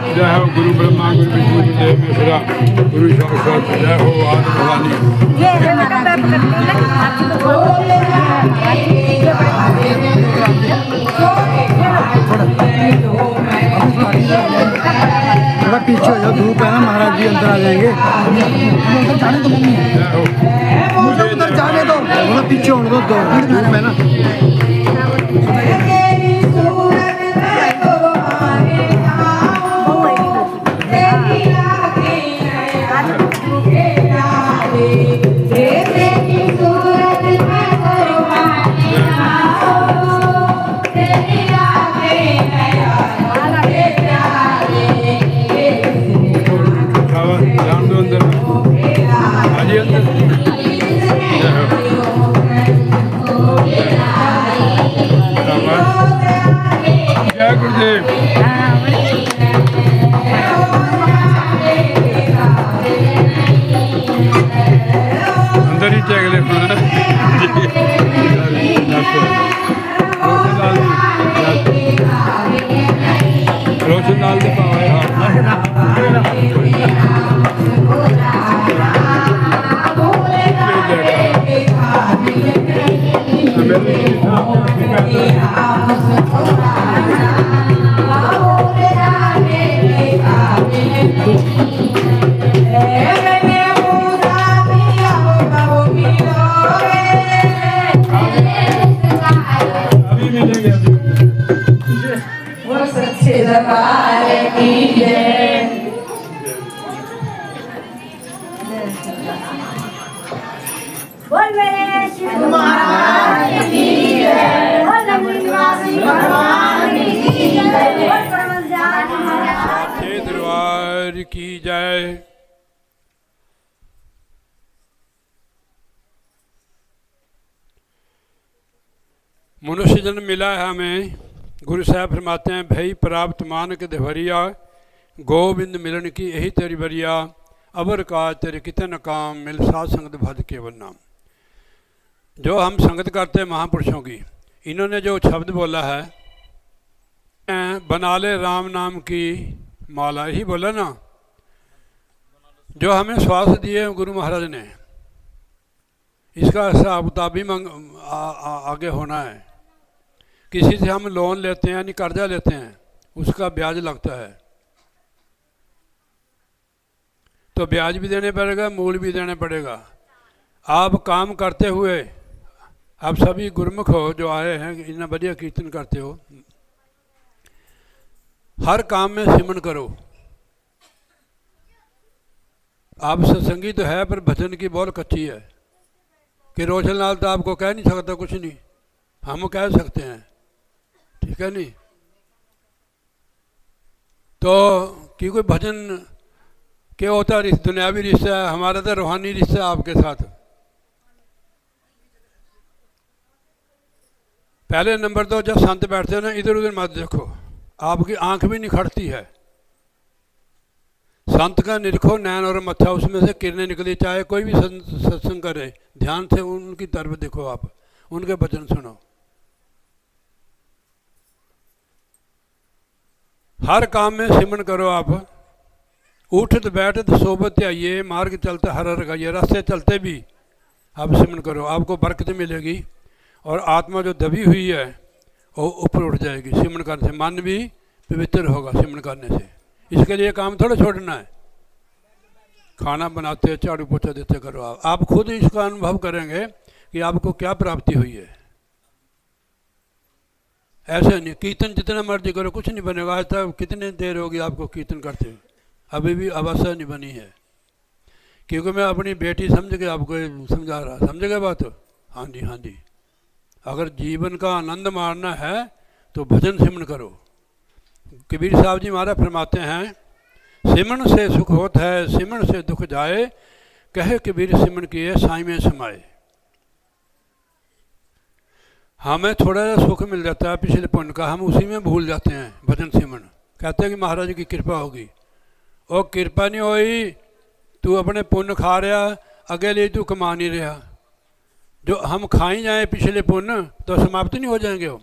जय हो गुरु ब्रह्मा गुरु विष्णु गुरुदेव मिश्रा गुरु साक्षात जय हो आदि भवानी। थोड़ा पीछे हो जाओ, धूप है ना, महाराज जी अंदर आ जाएंगे। मुझे उधर जाने दो, थोड़ा पीछे होने दो, धूप है ना। जय गुरुदेव। अंदर ही चेक ले रोशन लाल जी पावे दरबार की जय। मनुष्य जन्म मिला है हमें, गुरु साहब फरमाते हैं भई प्राप्त मानक देवरिया गोविंद मिलन की यही तेरी बरिया अबर का तेरे कितन काम मिल साध संगत भद केवल नाम। जो हम संगत करते हैं महापुरुषों की, इन्होंने जो शब्द बोला है बना ले राम नाम की माला, यही बोला ना। जो हमें श्वास दिए गुरु महाराज ने, इसका हिसाब किताब भी आगे होना है। किसी से हम लोन लेते हैं यानी कर्जा लेते हैं, उसका ब्याज लगता है, तो ब्याज भी देने पड़ेगा, मूल भी देना पड़ेगा। आप काम करते हुए, आप सभी गुरमुख हो जो आए हैं, इतना बढ़िया कीर्तन करते हो, हर काम में सिमरन करो। आप सत्संगी तो है पर भजन की बहुत कच्ची है कि रोशन लाल तो आपको कह नहीं सकता कुछ नहीं, हम कह सकते हैं, ठीक है नहीं। तो कि कोई भजन क्या होता है, दुनियावी रिश्ता है, हमारा तो रूहानी रिश्ता है आपके साथ। पहले नंबर तो जब संत बैठते हैं ना, इधर उधर मत देखो, आपकी आंख भी नहीं खड़ती है। संत का निरखो नैन और मत्था, उसमें से किरणें निकली। चाहे कोई भी सत्संग करे, ध्यान से उनकी तरफ देखो, आप उनके वचन सुनो। हर काम में सिमरन करो आप। उठत बैठत सोबत आइए, मार्ग चलते हर हर गाइए। रास्ते चलते भी आप सिमरन करो, आपको बरकत मिलेगी और आत्मा जो दबी हुई है वो ऊपर उठ जाएगी। सिमरन करने से मन भी पवित्र होगा। सिमरन करने से इसके लिए काम थोड़ा छोड़ना है। खाना बनाते, झाड़ू पोछा देते करो। आप खुद इसका अनुभव करेंगे कि आपको क्या प्राप्ति हुई है। ऐसे नहीं कीर्तन जितना मर्जी करो कुछ नहीं बनेगा। आज तक कितने देर होगी आपको कीर्तन करते हुए, अभी भी अवस्था नहीं बनी है। क्योंकि मैं अपनी बेटी समझ के आपको समझा रहा, समझ गए बात? हाँ जी, हाँ जी। अगर जीवन का आनंद मारना है तो भजन सिमरन करो। कबीर साहब जी महाराज फरमाते हैं, सिमरन से सुख होता है, सिमरन से दुख जाए, कहे कबीर सिमरन किए साईं में समाए। हमें थोड़ा सा सुख मिल जाता है पिछले पुण्य का, हम उसी में भूल जाते हैं भजन सिमरन। कहते हैं कि महाराज की कृपा होगी। और कृपा नहीं होई, तू अपने पुण्य खा रहा, अगे लिए तू कमा नहीं रहा। जो हम खाई जाएं पिछले पुण्य तो समाप्त नहीं हो जाएंगे वो।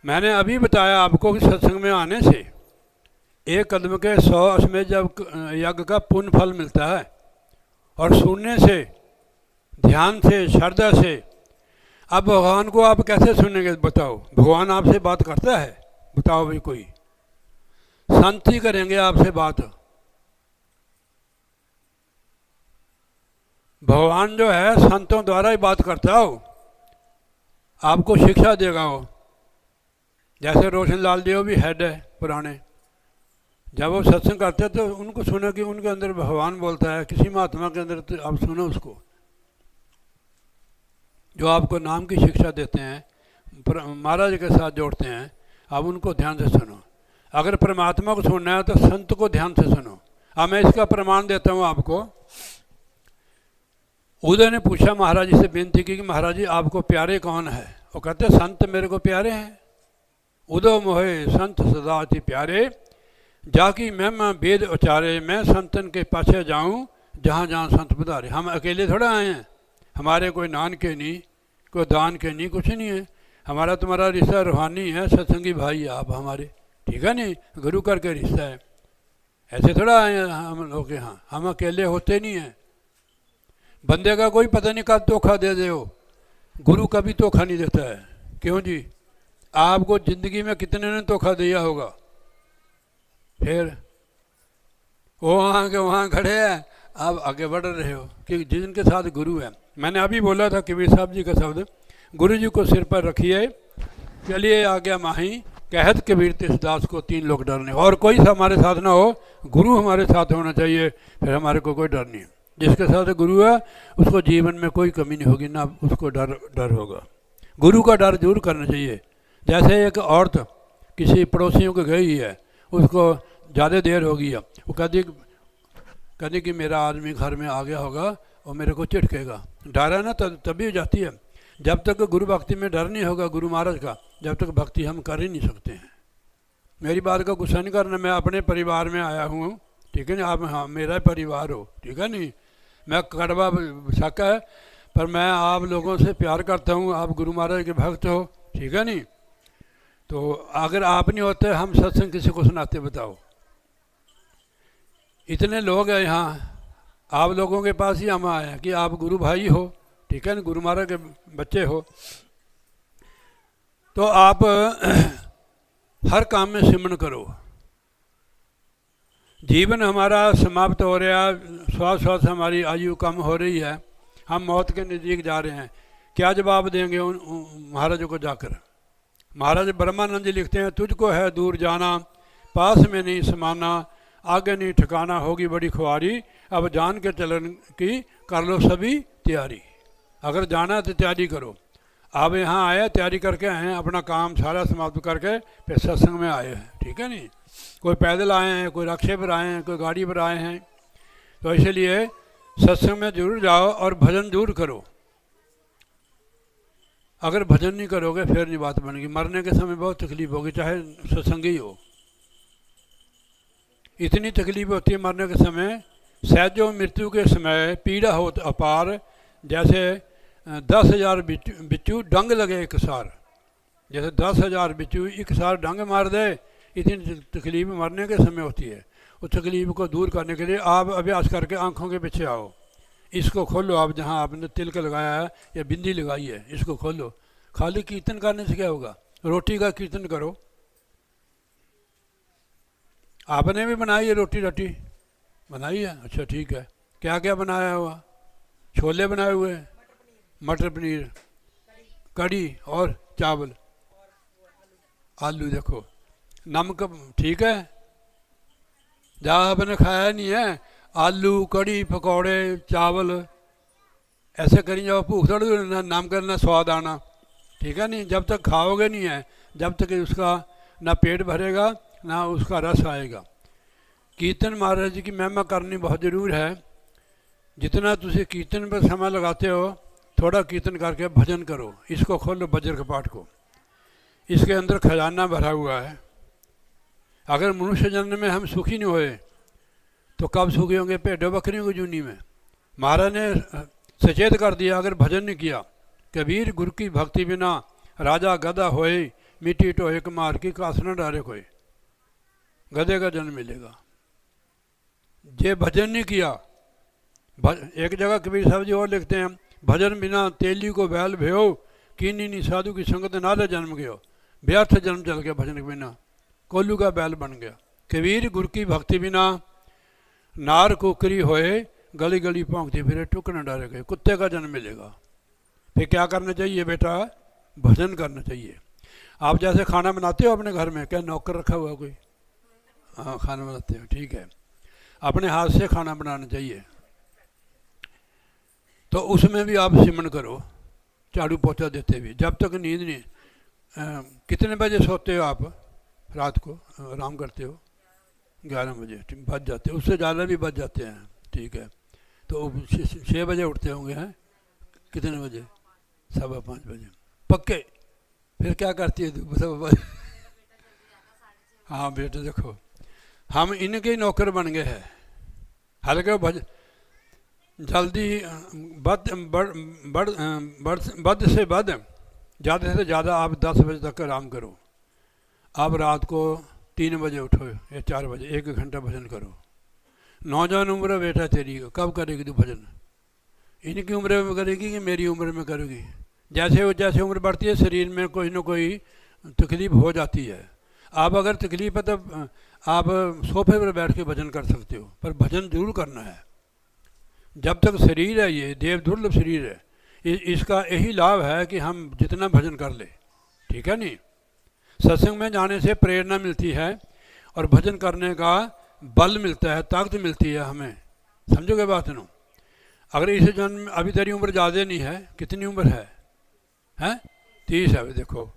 मैंने अभी बताया आपको कि सत्संग में आने से एक कदम के 100 अश्वमेध यज्ञ का पुण्य फल मिलता है। और सुनने से, ध्यान से, श्रद्धा से। अब भगवान को आप कैसे सुनेंगे बताओ? भगवान आपसे बात करता है? बताओ भाई कोई। संत ही करेंगे आपसे बात। भगवान जो है संतों द्वारा ही बात करता हो, आपको शिक्षा देगा हो। जैसे रोशन लाल देव भी हेड है पुराने, जब वो सत्संग करते तो उनको सुनो कि उनके अंदर भगवान बोलता है, किसी महात्मा के अंदर तो आप सुनो उसको, जो आपको नाम की शिक्षा देते हैं, महाराज के साथ जोड़ते हैं, आप उनको ध्यान से सुनो। अगर परमात्मा को सुनना है तो संत को ध्यान से सुनो। अब मैं इसका प्रमाण देता हूँ आपको। उदय ने पूछा महाराज जी से, बेनती की कि महाराज जी आपको प्यारे कौन है? वो कहते संत मेरे को प्यारे हैं। उदो मोहे संत सदा अति प्यारे, जाकी मैं वेद उचारे, मैं संतन के पाछे जाऊं जहाँ जहाँ संत पधारे। हम अकेले थोड़ा आए हैं, हमारे कोई नान के नहीं, कोई दान के नहीं, कुछ नहीं है। हमारा तुम्हारा रिश्ता रूहानी है, सत्संगी भाई है आप हमारे, ठीक है नहीं? गुरु कर के रिश्ता है। ऐसे थोड़ा आए हैं हम लोग के यहाँ, हम अकेले होते नहीं हैं। बंदे का कोई पता नहीं कब धोखा दे दे हो, गुरु कभी धोखा नहीं देता है। क्यों जी? आपको जिंदगी में कितने ने धोखा दिया होगा? फिर वो वहाँ के वहाँ खड़े हैं, आप आगे बढ़ रहे हो कि जिनके साथ गुरु है। मैंने अभी बोला था कबीर साहब जी का शब्द, गुरु जी को सिर पर रखिए, चलिए आ गया माही, कहत कबीर तिस दास को तीन लोग डरने। और कोई हमारे साथ ना हो, गुरु हमारे साथ होना चाहिए, फिर हमारे को कोई डर नहीं। जिसके साथ गुरु है उसको जीवन में कोई कमी नहीं होगी, ना उसको डर होगा। गुरु का डर जरूर करना चाहिए। जैसे एक औरत किसी पड़ोसियों के गई है, उसको ज़्यादा देर हो गई है, वो कहती कि मेरा आदमी घर में आ गया होगा और मेरे को चिढ़केगा। डर है ना तभी जाती है। जब तक गुरु भक्ति में डर नहीं होगा गुरु महाराज का, जब तक भक्ति हम कर ही नहीं सकते हैं। मेरी बात का गुस्सा नहीं करना, मैं अपने परिवार में आया हूँ, ठीक है ना? आप हाँ मेरा परिवार हो, ठीक है नहीं? मैं कड़वा शक है, पर मैं आप लोगों से प्यार करता हूँ, आप गुरु महाराज के भक्त हो, ठीक है नहीं? तो अगर आप नहीं होते हम सत्संग किसी को सुनाते बताओ? इतने लोग हैं यहाँ, आप लोगों के पास ही हम आए हैं कि आप गुरु भाई हो, ठीक है ना? गुरु महाराज के बच्चे हो, तो आप हर काम में सिमरन करो। जीवन हमारा समाप्त हो रहा है, श्वास हमारी आयु कम हो रही है, हम मौत के नज़दीक जा रहे हैं। क्या जवाब देंगे उन महाराजों को जाकर? महाराज ब्रह्मानंद जी लिखते हैं, तुझको है दूर जाना, पास में नहीं समाना, आगे नहीं ठिकाना, होगी बड़ी खुआरी, अब जान के चलन की कर लो सभी तैयारी। अगर जाना है तो तैयारी करो। आप यहाँ आए, तैयारी करके आए हैं, अपना काम सारा समाप्त करके फिर सत्संग में आए हैं, ठीक है नहीं? कोई पैदल आए हैं, कोई रिक्शे पर आए हैं, कोई गाड़ी पर आए हैं। तो इसलिए सत्संग में जरूर जाओ और भजन जरूर करो। अगर भजन नहीं करोगे फिर नहीं बात बनेगी। मरने के समय बहुत तकलीफ होगी, चाहे सत्संगी हो। इतनी तकलीफ होती है मरने के समय, सहजो मृत्यु के समय पीड़ा हो अपार, जैसे 10,000 बिच्छू डंग लगे एक सार। जैसे 10,000 बिच्छू एक सार डंग मार दे, इतनी तकलीफ मरने के समय होती है। उस तकलीफ को दूर करने के लिए आप अभ्यास करके आंखों के पीछे आओ, इसको खोलो। आप जहाँ आपने तिलक लगाया है या बिंदी लगाई है, इसको खोलो। खाली कीर्तन करने से क्या होगा? रोटी का कीर्तन करो। आपने भी बनाई है रोटी? रोटी बनाई है, अच्छा ठीक है। क्या क्या बनाया हुआ? छोले बनाए हुए, मटर पनीर, कड़ी और चावल, आलू। देखो नमक ठीक है, जहाँ आपने खाया नहीं है, आलू कड़ी पकौड़े चावल ऐसे करी जाओ, भूख थोड़ी नाम करना स्वाद आना, ठीक है नहीं? जब तक खाओगे नहीं है, जब तक उसका ना पेट भरेगा ना उसका रस आएगा। कीर्तन महाराज जी की महिमा करनी बहुत ज़रूर है। जितना तुझे कीर्तन पर समय लगाते हो, थोड़ा कीर्तन करके भजन करो। इसको खोलो, वज्र के पाठ को, इसके अंदर खजाना भरा हुआ है। अगर मनुष्य जन्म में हम सुखी नहीं हुए तो कब सुखी होंगे? भेड़ों बकरियों की जूनी में। महाराज ने सचेत कर दिया, अगर भजन नहीं किया, कबीर गुरु की भक्ति बिना राजा गधा होए, मिट्टी टोए कुमार की कास न डारे कोई। गधे का जन्म मिलेगा। जे भजन नहीं किया, एक जगह कबीर साहब जी और लिखते हैं, भजन बिना तेली को बैल भयो, कीनी नी साधु की संगत नारे जन्म गयो। व्यर्थ जन्म चल गया भजन के बिना, कोल्लू का बैल बन गया। कबीर गुरु की भक्ति बिना नार कुकरी होए, गली गली भौंकती फिरे टुक न डारे गए। कुत्ते का जन्म मिलेगा। फिर क्या करना चाहिए बेटा? भजन करना चाहिए। आप जैसे खाना बनाते हो अपने घर में, क्या नौकर रखा हुआ कोई? हाँ, खाना बनाते हो, ठीक है। अपने हाथ से खाना बनाना चाहिए। तो उसमें भी आप सिमरन करो, झाड़ू पोछा देते हुए, जब तक नींद नहीं। कितने बजे सोते हो आप रात को, आराम करते हो? 11 बजे बज जाते हैं, उससे ज़्यादा भी बज जाते हैं, ठीक है। तो 6 बजे उठते होंगे, हैं? कितने बजे? 5:15 बजे पक्के। फिर क्या करती है तू? 5:15? हाँ बेटे, देखो हम इनके नौकर बन गए हैं। हल्के जल्दी बद से बद, ज़्यादा से ज़्यादा आप 10 बजे तक आराम करो। आप रात को 3 बजे उठो या 4 बजे, 1 घंटा भजन करो। नौजवान उम्र बेटा तेरी, कब करेगी तू भजन? इनकी उम्र में करेगी कि मेरी उम्र में करेगी? जैसे उम्र बढ़ती है, शरीर में कोई ना कोई तकलीफ हो जाती है। आप अगर तकलीफ है तब आप सोफे पर बैठ के भजन कर सकते हो, पर भजन जरूर करना है। जब तक शरीर है, ये देव दुर्लभ शरीर है, इसका यही लाभ है कि हम जितना भजन कर ले, ठीक है नहीं? सत्संग में जाने से प्रेरणा मिलती है और भजन करने का बल मिलता है, ताकत मिलती है हमें। समझोगे बात ना? अगर इस जन्म, अभी तेरी उम्र ज़्यादा नहीं है, कितनी उम्र है? हैं? 30 है। देखो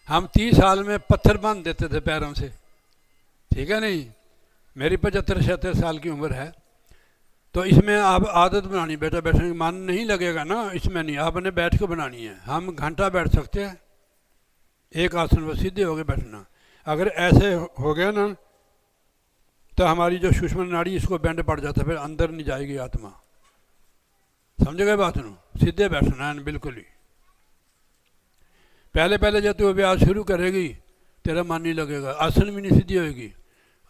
हम 30 साल में पत्थर बांध देते थे पैरों से, ठीक है नहीं? मेरी 75-76 साल की उम्र है। तो इसमें आप आदत बनानी बेटा, बैठने की। मन नहीं लगेगा ना इसमें, नहीं, आपने बैठ के बनानी है। हम घंटा बैठ सकते हैं एक आसन पर, सीधे हो गए बैठना। अगर ऐसे हो गया ना तो हमारी जो सुषुम्ना नाड़ी, इसको बैंड पड़ जाता है, फिर अंदर नहीं जाएगी आत्मा। समझ गए बात ना? सीधे बैठना है बिल्कुल ही। पहले जब तू अभ्यास शुरू करेगी तेरा मन नहीं लगेगा, आसन भी नहीं सीधी होगी।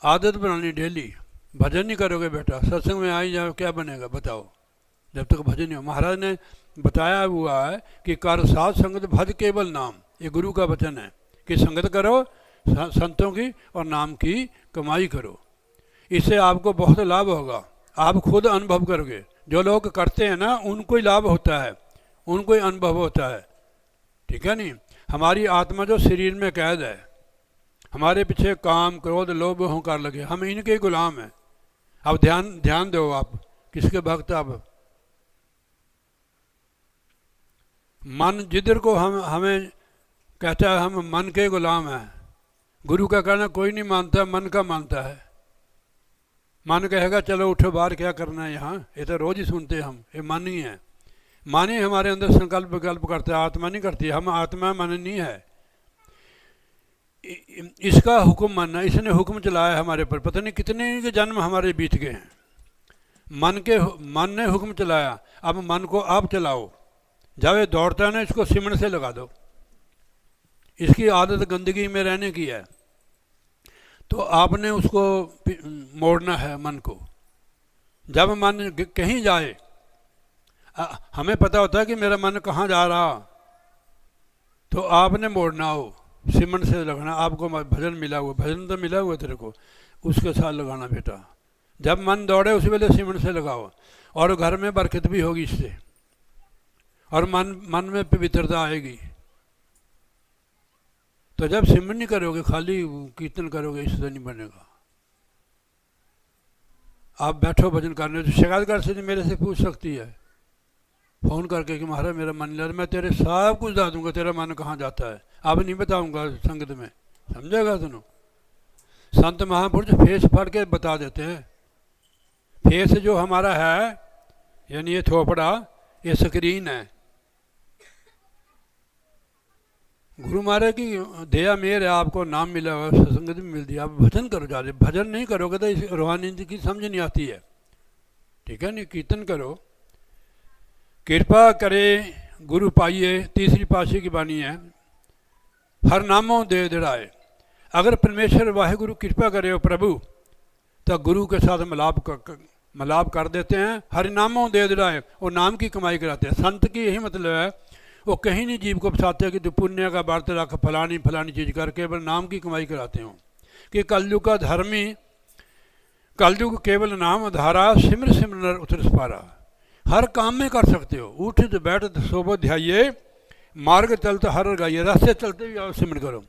आदत बनानी डेली। भजन नहीं करोगे बेटा, सत्संग में आई जाओ, क्या बनेगा बताओ? जब तक भजन नहीं हो। महाराज ने बताया हुआ है कि कर साध संगत भज केवल नाम, ये गुरु का वचन है कि संगत करो संतों की और नाम की कमाई करो। इससे आपको बहुत लाभ होगा, आप खुद अनुभव करोगे। जो लोग करते हैं ना, उनको ही लाभ होता है, उनको ही अनुभव होता है, ठीक है नहीं? हमारी आत्मा जो शरीर में कैद है, हमारे पीछे काम क्रोध लोभ अहंकार लगे, हम इनके गुलाम हैं। अब ध्यान दो, आप किसके भक्त? आप मन जिधर को हमें कहता है हम मन के गुलाम हैं। गुरु का कहना कोई नहीं मानता, मन का मानता है। मन कहेगा चलो उठो बाहर, क्या करना है यहाँ, ये तो रोज ही सुनते हैं हम, ये मन ही है। मन ही हमारे अंदर संकल्प विकल्प करता है, आत्मा नहीं करती। हम आत्मा मन नहीं है, इसका हुक्म मानना। इसने हुक्म चलाया हमारे पर, पता नहीं कितने के जन्म हमारे बीत गए हैं। मन ने हुक्म चलाया, अब मन को आप चलाओ। जब ये दौड़ता है ना, इसको सिमरन से लगा दो। इसकी आदत गंदगी में रहने की है, तो आपने उसको मोड़ना है मन को। जब मन कहीं जाए, हमें पता होता है कि मेरा मन कहाँ जा रहा, तो आपने मोड़ना हो, सिमरन से लगाना। आपको भजन मिला हुआ, भजन तो मिला हुआ तेरे को, उसके साथ लगाना बेटा। जब मन दौड़े उसी वेले सिमरन से लगाओ, और घर में बरकत भी होगी इससे, और मन में पवित्रता आएगी। तो जब सिमरन नहीं करोगे, खाली कीर्तन करोगे, इससे नहीं बनेगा। आप बैठो भजन करने, तो शिकायत कर सकती, मेरे से पूछ सकती है फ़ोन करके कि महाराज मेरा मन लग, मैं तेरे सब कुछ बता दूंगा, तेरा मन कहाँ जाता है। अब नहीं बताऊंगा संगत में, समझेगा सुनो? संत महापुरुष फेस पढ़ के बता देते हैं। फेस जो हमारा है, यानी ये थोपड़ा, ये स्क्रीन है। गुरु महाराज की दया मेर है, आपको नाम मिला हुआ, संगत भी मिलती है। आप भजन करो ज़्यादा, भजन नहीं करोगे तो इस रूहानी की समझ नहीं आती है, ठीक है नहीं? कीर्तन करो। कृपा करे गुरु पाइए, तीसरी पातशाही की बानी है। हर नामों दे दिड़ाए। अगर परमेश्वर वाहिगुरु कृपा करे हो प्रभु, तो गुरु के साथ मिलाप कर देते हैं। हरिनामों दे दिलाए, वो नाम की कमाई कराते हैं। संत की यही मतलब है, वो कहीं नहीं जीव को फंसाते कि तू पुण्य का व्रत रख, फलानी फलानी चीज़ करके, बस नाम की कमाई कराते हो। कि कलयुग का धर्मी, कलयुग केवल नाम धारा, सिमर सिमर नर उतर पारा। हर काम में कर सकते हो। उठत बैठत सोबत ध्याइये, मार्ग चलते हर गाइए। रास्ते चलते भी आप सिमर करो।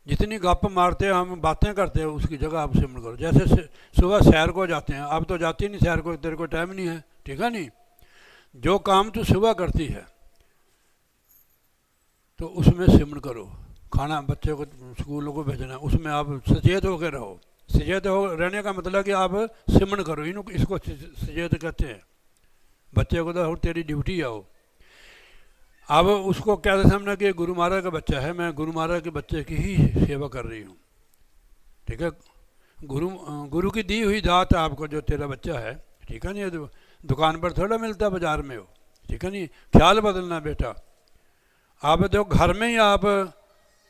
जितनी गप मारते हो, हम बातें करते हो, उसकी जगह आप सिमर करो। जैसे सुबह सैर को जाते हैं, अब तो जाती नहीं सैर को, तेरे को टाइम नहीं है, ठीक है नहीं। जो काम तू सुबह करती है तो उसमें सिमर करो। खाना बच्चे को स्कूलों को भेजना, उसमें आप सचेत होकर रहो। सचेत हो रहने का मतलब कि आप सिमर करो, इसको सचेत कहते हैं। बच्चे को तो तेरी ड्यूटी आओ। अब उसको क्या समझना कि गुरु महाराज का बच्चा है, मैं गुरु महाराज के बच्चे की ही सेवा कर रही हूँ, ठीक है। गुरु की दी हुई दात आपको, जो तेरा बच्चा है, ठीक है नहीं। दुकान पर थोड़ा मिलता, बाजार में हो, ठीक है नहीं। ख्याल बदलना बेटा। आप जो घर में ही आप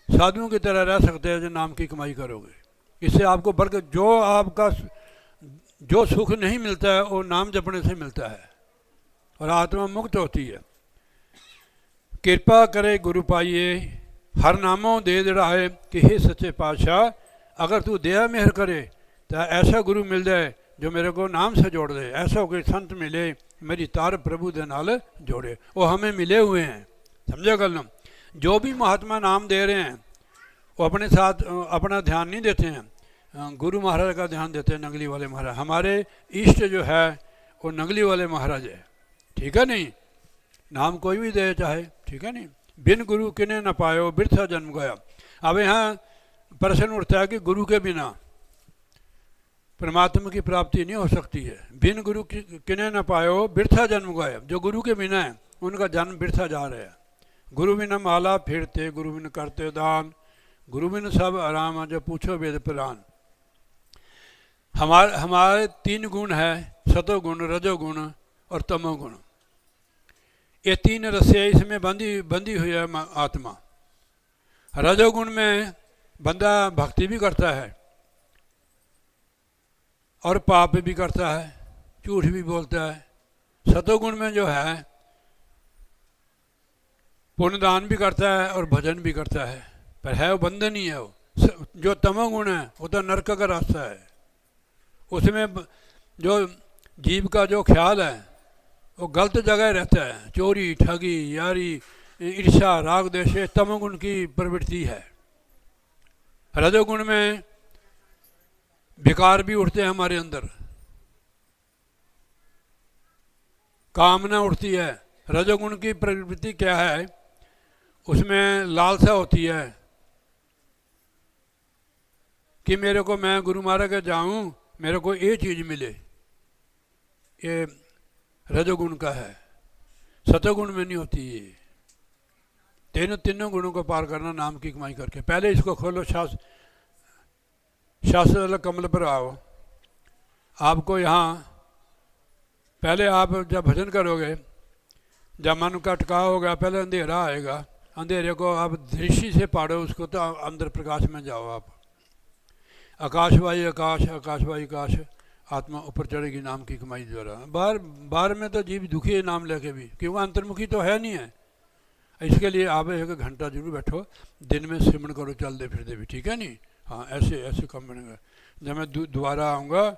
साधुओं की तरह रह सकते हैं, जो नाम की कमाई करोगे। इससे आपको बरकत, जो आपका जो सुख नहीं मिलता है वो नाम जपने से मिलता है, और आत्मा मुक्त होती है। कृपा करे गुरु पाइए, हर नामों दे दिड़ाए, कि हे सच्चे पातशाह, अगर तू दया मेहर करे तो ऐसा गुरु मिल जाए जो मेरे को नाम से जोड़ दे। ऐसा कोई संत मिले मेरी तार प्रभु दे नाल जोड़े। वो हमें मिले हुए हैं, समझे गल ना। जो भी महात्मा नाम दे रहे हैं वो अपने साथ अपना ध्यान नहीं देते हैं, गुरु महाराज का ध्यान देते हैं। नंगली वाले महाराज हमारे इष्ट जो है वो नंगली वाले महाराज है, ठीक है नहीं। नाम कोई भी दे चाहे, ठीक है नहीं। बिन गुरु किने न पायो, बिरथा जन्म गया। अब यहाँ प्रश्न उठता है कि गुरु के बिना परमात्मा की प्राप्ति नहीं हो सकती है। बिन गुरु किने न पायो, बिरथा जन्म गया। जो गुरु के बिना है उनका जन्म बिरथा जा रहा है। गुरु बिन माला फिरते, गुरु बिन करते दान, गुरु बिन सब आराम, जो पूछो वेद पुराण। हमारे 3 गुण है, सतोगुण, रजोगुण और तमोगुण। ये 3 रस्से इसमें बंधी हुई है आत्मा। रजोगुण में बंदा भक्ति भी करता है और पाप भी करता है, झूठ भी बोलता है। सतोगुण में जो है पुण्यदान भी करता है और भजन भी करता है, पर है वो बंधन ही है। वो जो तमोगुण है वो तो नरक का रास्ता है। उसमें जो जीव का जो ख्याल है वो गलत जगह रहता है। चोरी, ठगी, यारी, ईर्ष्या, राग, द्वेष, तमोगुण की प्रवृत्ति है। रजोगुण में विकार भी उठते हैं हमारे अंदर, कामना उठती है। रजोगुण की प्रवृत्ति क्या है, उसमें लालसा होती है कि मेरे को, मैं गुरु महाराज के जाऊं, मेरे को ये चीज़ मिले। ये रजोगुण का है, सतोगुण में नहीं होती ये। तीनों गुणों को पार करना नाम की कमाई करके। पहले इसको खोलो, शास्त्र कमल पर आओ। आपको यहाँ पहले आप जब भजन करोगे, जब मन का टिकाव होगा, पहले अंधेरा आएगा। अंधेरे को आप दृष्टि से पाड़ो उसको, तो अंदर प्रकाश में जाओ आप। आकाशवाई आकाश, आकाशवाई आकाश, आत्मा ऊपर चढ़ेगी नाम की कमाई द्वारा। बाहर में तो जीव दुखी है नाम लेके भी, क्योंकि अंतर्मुखी तो है नहीं है। इसके लिए आप 1 घंटा जरूर बैठो, दिन में सिमरन करो, चलते फिरते भी, ठीक है नहीं। हाँ, ऐसे काम बनेगा। जब मैं दोबारा आऊँगा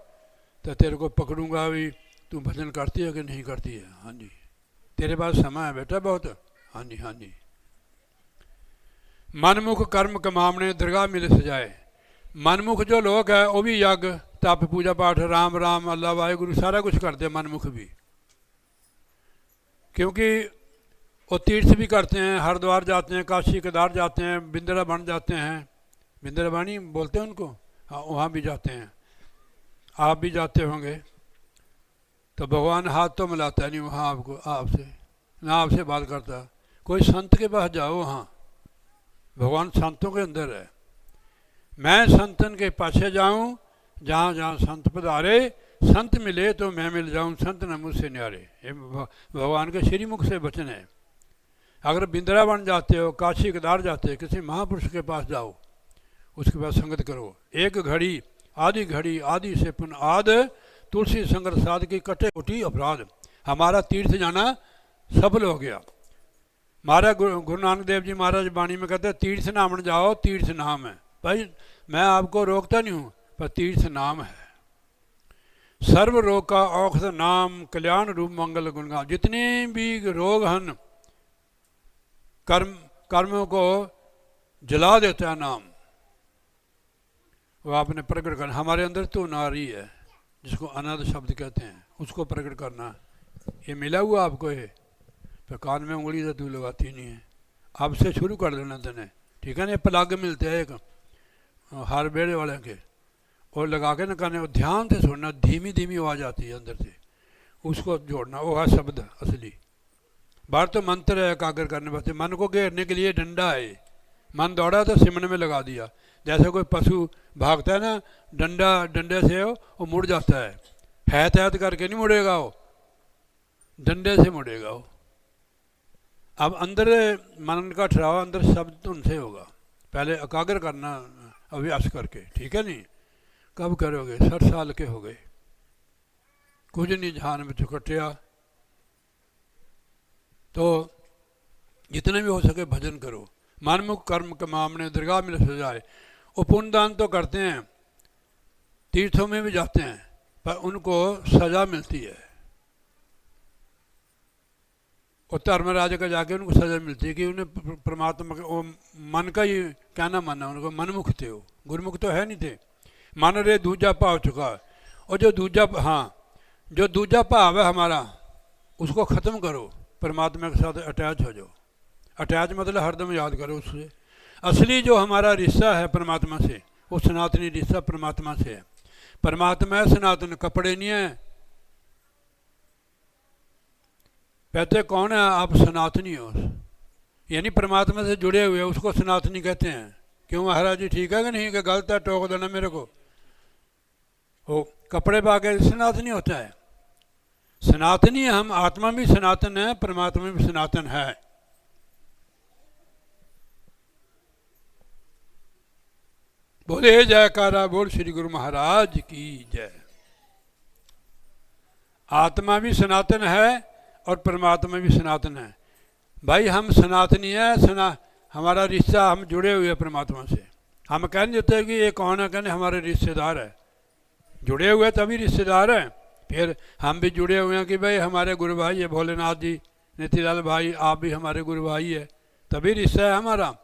तो तेरे को पकड़ूंगा भी, तू भजन करती है कि नहीं करती है। हाँ जी, तेरे पास समय है बेटा बहुत। हाँ जी, हाँ जी। मनमुख कर्म कमावने, दरगाह मिले सजाए। मनमुख जो लोग है वो भी यज्ञ, तप, पूजा पाठ, राम राम, अल्लाह, वाहिगुरु सारा कुछ करते हैं मनमुख भी। क्योंकि वो तीर्थ भी करते हैं, हरिद्वार जाते हैं, काशी केदार जाते हैं, वृंदावन जाते हैं। वृंदावनी बोलते हैं उनको, हाँ, वहाँ भी जाते हैं। आप भी जाते होंगे। तो भगवान हाथ तो मिलाता नहीं वहाँ आपको, आपसे ना आपसे बात करता। कोई संत के पास जाओ, वहाँ भगवान संतों के अंदर है। मैं संतन के पाछे जाऊं, जहाँ जहाँ संत पधारे, संत मिले तो मैं मिल जाऊं, संत न मुझसे न्यारे। ये भगवान के श्रीमुख से वचन है। अगर वृंदावन जाते हो, काशी केदार जाते हो, किसी महापुरुष के पास जाओ, उसके बाद संगत करो। एक घड़ी आधी घड़ी आधी से पुन आद, तुलसी संगत साध की कटे कोटि अपराध। हमारा तीर्थ जाना सफल हो गया। महाराज गुरु नानक देव जी महाराज वाणी में कहते हैं तीर्थ नाम जाओ, तीर्थ नाम है। भाई मैं आपको रोकता नहीं हूँ, पर तीर्थ नाम है। सर्व रोग का औषध नाम, कल्याण रूप मंगल गुणगान। जितने भी रोग हन कर्मों को जला देता है नाम, वो आपने प्रकट करना। हमारे अंदर तो नारी है जिसको अनाद शब्द कहते हैं, उसको प्रकट करना। ये मिला हुआ आपको, ये पर कान में उंगली तो तू लगाती नहीं है। अब से शुरू कर देना तने, ठीक है ना। प्लग मिलते हैं एक हर बेड़े वाले के, और लगा के ना कहने, ध्यान से सुनना, धीमी धीमी आवाज़ आती है अंदर से, उसको जोड़ना। वो है शब्द असली। बाहर तो मंत्र है एकाग्र करने वास्ते, मन को घेरने के लिए डंडा है। मन दौड़ा तो सिमरन में लगा दिया। जैसे कोई पशु भागता है ना, डंडे से वो मुड़ जाता है तहत करके नहीं मुड़ेगा, वो डंडे से मुड़ेगा वो। अब अंदर मन का ठहराव अंदर शब्द उनसे होगा। पहले एकाग्र करना अभ्यास करके, ठीक है नहीं। कब करोगे? 60 साल के हो गए, कुछ नहीं जहान में कटिया। तो जितने भी हो सके भजन करो। मनमुख कर्म कमामने दरगाह में सजाए। वो पुण्य दान तो करते हैं, तीर्थों में भी जाते हैं, पर उनको सजा मिलती है। और धर्मराज का जाके उनको सजा मिलती है कि उन्हें परमात्मा का मन का ही कहना माना। उनको मनमुख थे, वो गुरमुख तो है नहीं थे। मन रे दूजा भाव चुका। और जो दूजा भाव है हमारा, उसको ख़त्म करो, परमात्मा के साथ अटैच हो जाओ। अटैच मतलब हरदम याद करो उससे। असली जो हमारा रिश्ता है परमात्मा से, वो सनातनी रिश्ता परमात्मा से है। परमात्मा है सनातन, कपड़े नहीं है। कहते कौन है? आप सनातनी हो, यानी परमात्मा से जुड़े हुए, उसको सनातनी कहते हैं। क्यों महाराज जी, ठीक है कि नहीं? कि गलत है, टोक देना मेरे को। वो कपड़े पा के सनातनी होता है? सनातनी हम, आत्मा भी सनातन है, परमात्मा भी सनातन है। बोले जयकारा बोल श्री गुरु महाराज की जय। आत्मा भी सनातन है और परमात्मा भी सनातन है। भाई हम सनातनी है, हमारा रिश्ता, हम जुड़े हुए हैं परमात्मा से। हम कह नहीं देते कि ये कौन है, कहने हमारे रिश्तेदार है। जुड़े हुए तभी रिश्तेदार हैं। फिर हम भी जुड़े हुए हैं कि भाई हमारे गुरु भाई है भोलेनाथ जी, नितिलाल भाई, आप भी हमारे गुरु भाई है, तभी रिश्ता है हमारा।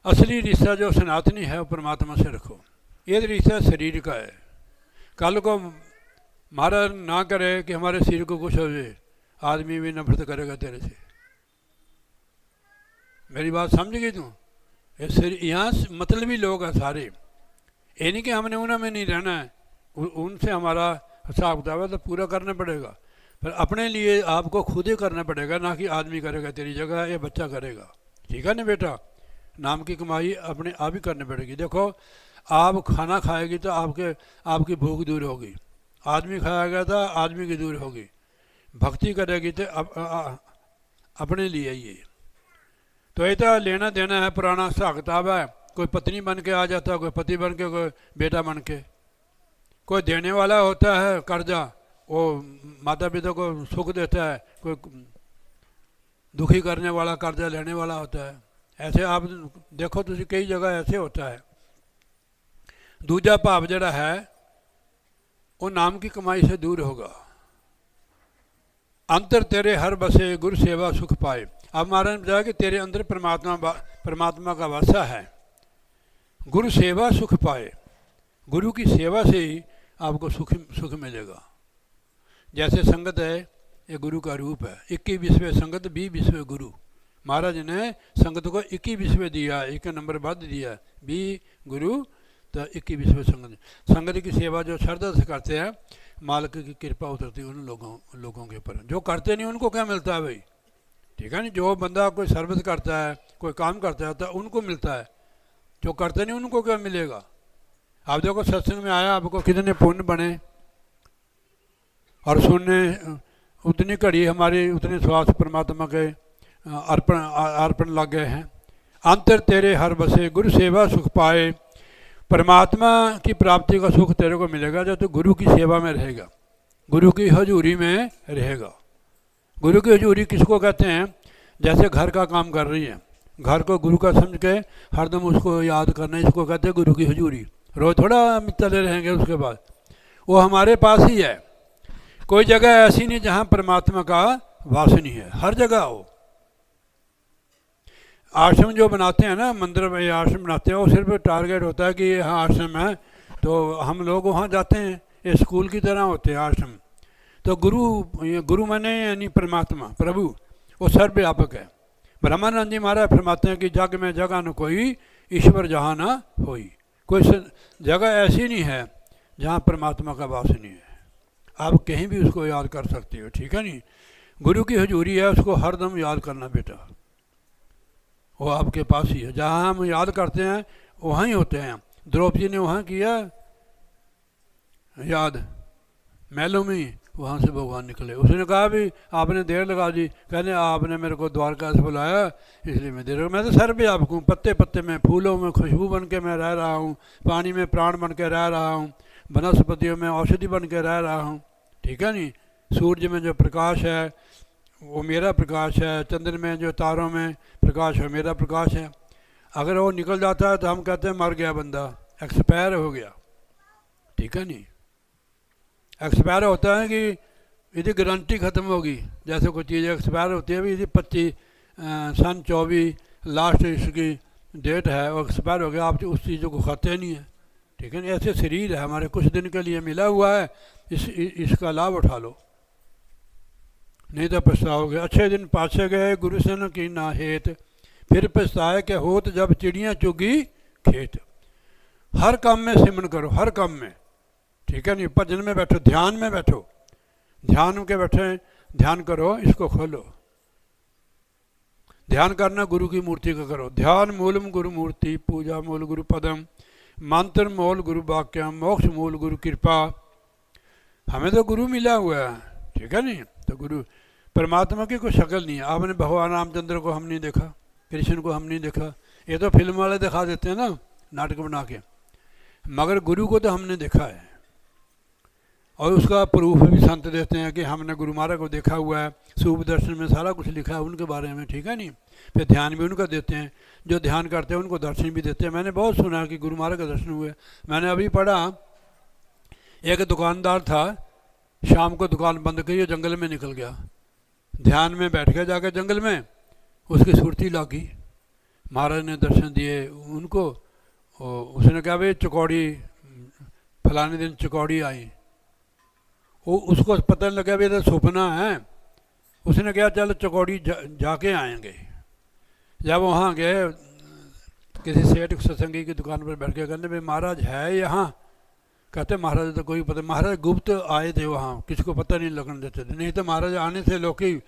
असली रिश्ता जो सनातनी है वो परमात्मा से रखो। ये रिश्ता शरीर का है। कल को महाराज ना करे कि हमारे शरीर को कुछ हो जाए, आदमी भी नफरत करेगा तेरे से। मेरी बात समझ गई तू? यहाँ मतलबी लोग हैं सारे। ये नहीं कि हमने उनमें नहीं रहना है, उनसे हमारा हिसाब किताब है तो पूरा करना पड़ेगा। पर अपने लिए आपको खुद ही करना पड़ेगा, ना कि आदमी करेगा तेरी जगह, ये बच्चा करेगा। ठीक है ना बेटा? नाम की कमाई अपने आप ही करनी पड़ेगी। देखो आप खाना खाएगी तो आपकी भूख दूर होगी। आदमी खाएगा तो आदमी की दूर होगी। भक्ति करेगी तो अपने लिए ये। तो ये तो लेना देना है, पुराना हिसाब किताब है। कोई पत्नी बन के आ जाता है, कोई पति बन के, कोई बेटा बन के। कोई देने वाला होता है कर्जा, वो माता पिता को सुख देता है। कोई दुखी करने वाला कर्जा लेने वाला होता है। ऐसे आप देखो तुझे कई जगह ऐसे होता है। दूजा भाव जड़ा है वो नाम की कमाई से दूर होगा। अंतर तेरे हर बसे गुरु सेवा सुख पाए। अब महाराज ने बताया कि तेरे अंदर परमात्मा का वासा है। गुरु सेवा सुख पाए, गुरु की सेवा से ही आपको सुख मिलेगा। जैसे संगत है, ये गुरु का रूप है। 21वें संगत 20वें गुरु। महाराज ने संगत को 21वें दिया, 1 नंबर बाद दिया। 20 गुरु तो 21वें संगत। संगत की सेवा जो श्रद्धा से करते हैं, मालिक की कृपा उतरती है उन लोगों के ऊपर। जो करते नहीं उनको क्या मिलता है भाई? ठीक है नहीं? जो बंदा कोई सर्विस करता है, कोई काम करता है तो उनको मिलता है। जो करते नहीं उनको क्या मिलेगा? आप देखो सत्संग में आया, आपको कितने पुण्य बने, और सुनने उतनी घड़ी हमारी उतने श्वास परमात्मा के अर्पण लग गए हैं। अंतर तेरे हर बसे गुरु सेवा सुख पाए। परमात्मा की प्राप्ति का सुख तेरे को मिलेगा जब तो गुरु की सेवा में रहेगा, गुरु की हजूरी में रहेगा। गुरु की हजूरी किसको कहते हैं? जैसे घर का काम कर रही है, घर को गुरु का समझ के हरदम उसको याद करना, इसको कहते हैं गुरु की हजूरी। रोज़ थोड़ा चले रहेंगे उसके बाद, वो हमारे पास ही है। कोई जगह ऐसी नहीं जहाँ परमात्मा का वास नहीं है, हर जगह हो। आश्रम जो बनाते हैं ना, मंदिर में आश्रम बनाते हैं, वो सिर्फ टारगेट होता है कि यहाँ आश्रम है तो हम लोग वहाँ जाते हैं, ये स्कूल की तरह होते हैं आश्रम। तो गुरु माने यानी परमात्मा, प्रभु, वो सर्वव्यापक है। ब्रह्मानंद जी महाराज फरमाते हैं कि जग में जगह न कोई, ईश्वर जहाँ ना होई। कोई जगह ऐसी नहीं है जहाँ परमात्मा का वास नहीं है, आप कहीं भी उसको याद कर सकते हो, ठीक है नहीं। गुरु की हजूरी है, उसको हरदम याद करना बेटा, वो आपके पास ही है। जहाँ हम याद करते हैं वहाँ ही होते हैं। द्रौपदी ने वहाँ किया याद, महलों में, वहाँ से भगवान निकले। उसने कहा भी आपने देर लगा दी, कहने आपने मेरे को द्वारका से बुलाया इसलिए मैं देर, मैं तो सर्वव्यापक हूँ, पत्ते पत्ते में, फूलों में खुशबू बन के मैं रह रहा हूँ, पानी में प्राण बन के रह रहा हूँ, वनस्पतियों में औषधि बन के रह रहा हूँ, ठीक है नहीं। सूर्य में जो प्रकाश है वो मेरा प्रकाश है, चंद्र में जो तारों में प्रकाश है मेरा प्रकाश है। अगर वो निकल जाता है तो हम कहते हैं मर गया बंदा, एक्सपायर हो गया, ठीक है नहीं। एक्सपायर होता है कि यदि गारंटी ख़त्म होगी, जैसे कोई चीज़ एक्सपायर होती है भी, यदि 25 सन 24 लास्ट इसकी डेट है, वो एक्सपायर हो गया, आप उस चीज़ों को खाते नहीं है, ठीक है। ऐसे शरीर है हमारे, कुछ दिन के लिए मिला हुआ है, इसका लाभ उठा लो, नहीं तो पछताओगे। अच्छे दिन पाछे गए गुरु सन की ना हेत, फिर पछताए के होत जब चिड़ियाँ चुगी खेत। हर काम में सिमरन करो, हर काम में, ठीक है नहीं। भजन में बैठो, ध्यान में बैठो, ध्यान के बैठे ध्यान करो, इसको खोलो। ध्यान करना गुरु की मूर्ति का करो। ध्यान मूलम गुरु मूर्ति, पूजा मूल गुरु पदम, मंत्र मूल गुरु वाक्यम, मोक्ष मूल गुरु कृपा। हमें तो गुरु मिला हुआ है, ठीक है नहीं। तो गुरु परमात्मा की कोई शक्ल नहीं है। आपने भगवान रामचंद्र को हम नहीं देखा, कृष्ण को हम नहीं देखा, ये तो फिल्म वाले दिखा देते हैं ना, नाटक बना के, मगर गुरु को तो हमने देखा है। और उसका प्रूफ भी संत देते हैं कि हमने गुरु महाराज को देखा हुआ है, शुभ दर्शन में सारा कुछ लिखा है उनके बारे में, ठीक है नहीं। फिर ध्यान भी उनका देते हैं, जो ध्यान करते हैं उनको दर्शन भी देते हैं। मैंने बहुत सुना कि गुरु महाराज का दर्शन हुए। मैंने अभी पढ़ा, एक दुकानदार था, शाम को दुकान बंद करी, जंगल में निकल गया, ध्यान में बैठ गया जाकर जंगल में, उसकी सुरती लागी, महाराज ने दर्शन दिए उनको। उसने कहा भाई चकौड़ी फलाने दिन चकौड़ी आई, वो उसको पता नहीं लगा भाई तो सपना है। उसने कहा चल चकौड़ी जाके आएंगे। जब वहाँ गए, किसी सेठ सत्संगी की दुकान पर बैठ के, कहते भाई महाराज है यहाँ? कहते महाराज तो कोई पता, महाराज गुप्त आए थे वहाँ, किसी को पता नहीं लगने देते थे, नहीं तो महाराज आने से लोग ही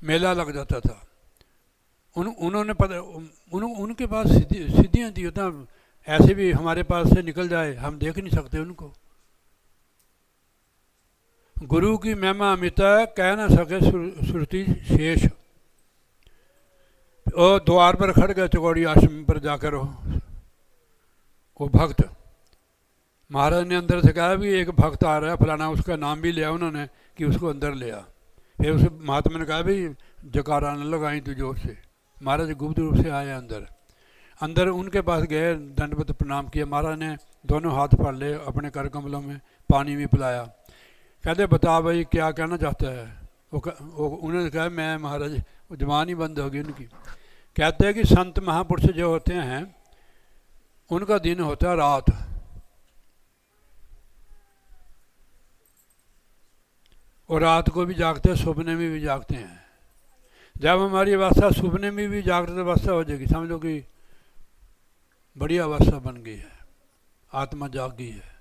मेला लग जाता था। उन्होंने पता, उनके पास सिद्धियाँ थी, उतना ऐसे भी हमारे पास से निकल जाए हम देख नहीं सकते उनको। गुरु की महिमा अमित है, कह ना सके श्रुति शेष। और द्वार पर खड़ गए चकौड़ी आश्रम पर जाकर वो भक्त, महाराज ने अंदर से कहा भी एक भक्त आ रहा है फलाना, उसका नाम भी लिया उन्होंने कि उसको अंदर लिया। फिर उस महात्मा ने कहा भाई जकारा न लगाई तू जोर से। महाराज गुप्त रूप से आए अंदर उनके पास गए, दंडवत प्रणाम किया। महाराज ने दोनों हाथ पकड़ ले, अपने कर कमलों में पानी भी पिलाया। कहते बता भाई क्या कहना चाहता है? उन्होंने कहा मैं महाराज, जबान ही बंद होगी उनकी। कहते हैं कि संत महापुरुष जो होते हैं उनका दिन होता है रात, और रात को भी जागते हैं, सपने में भी जागते हैं। जब हमारी अवस्था सपने में भी जागृत अवस्था हो जाएगी, समझो कि बड़ी अवस्था बन गई है, आत्मा जाग गई है।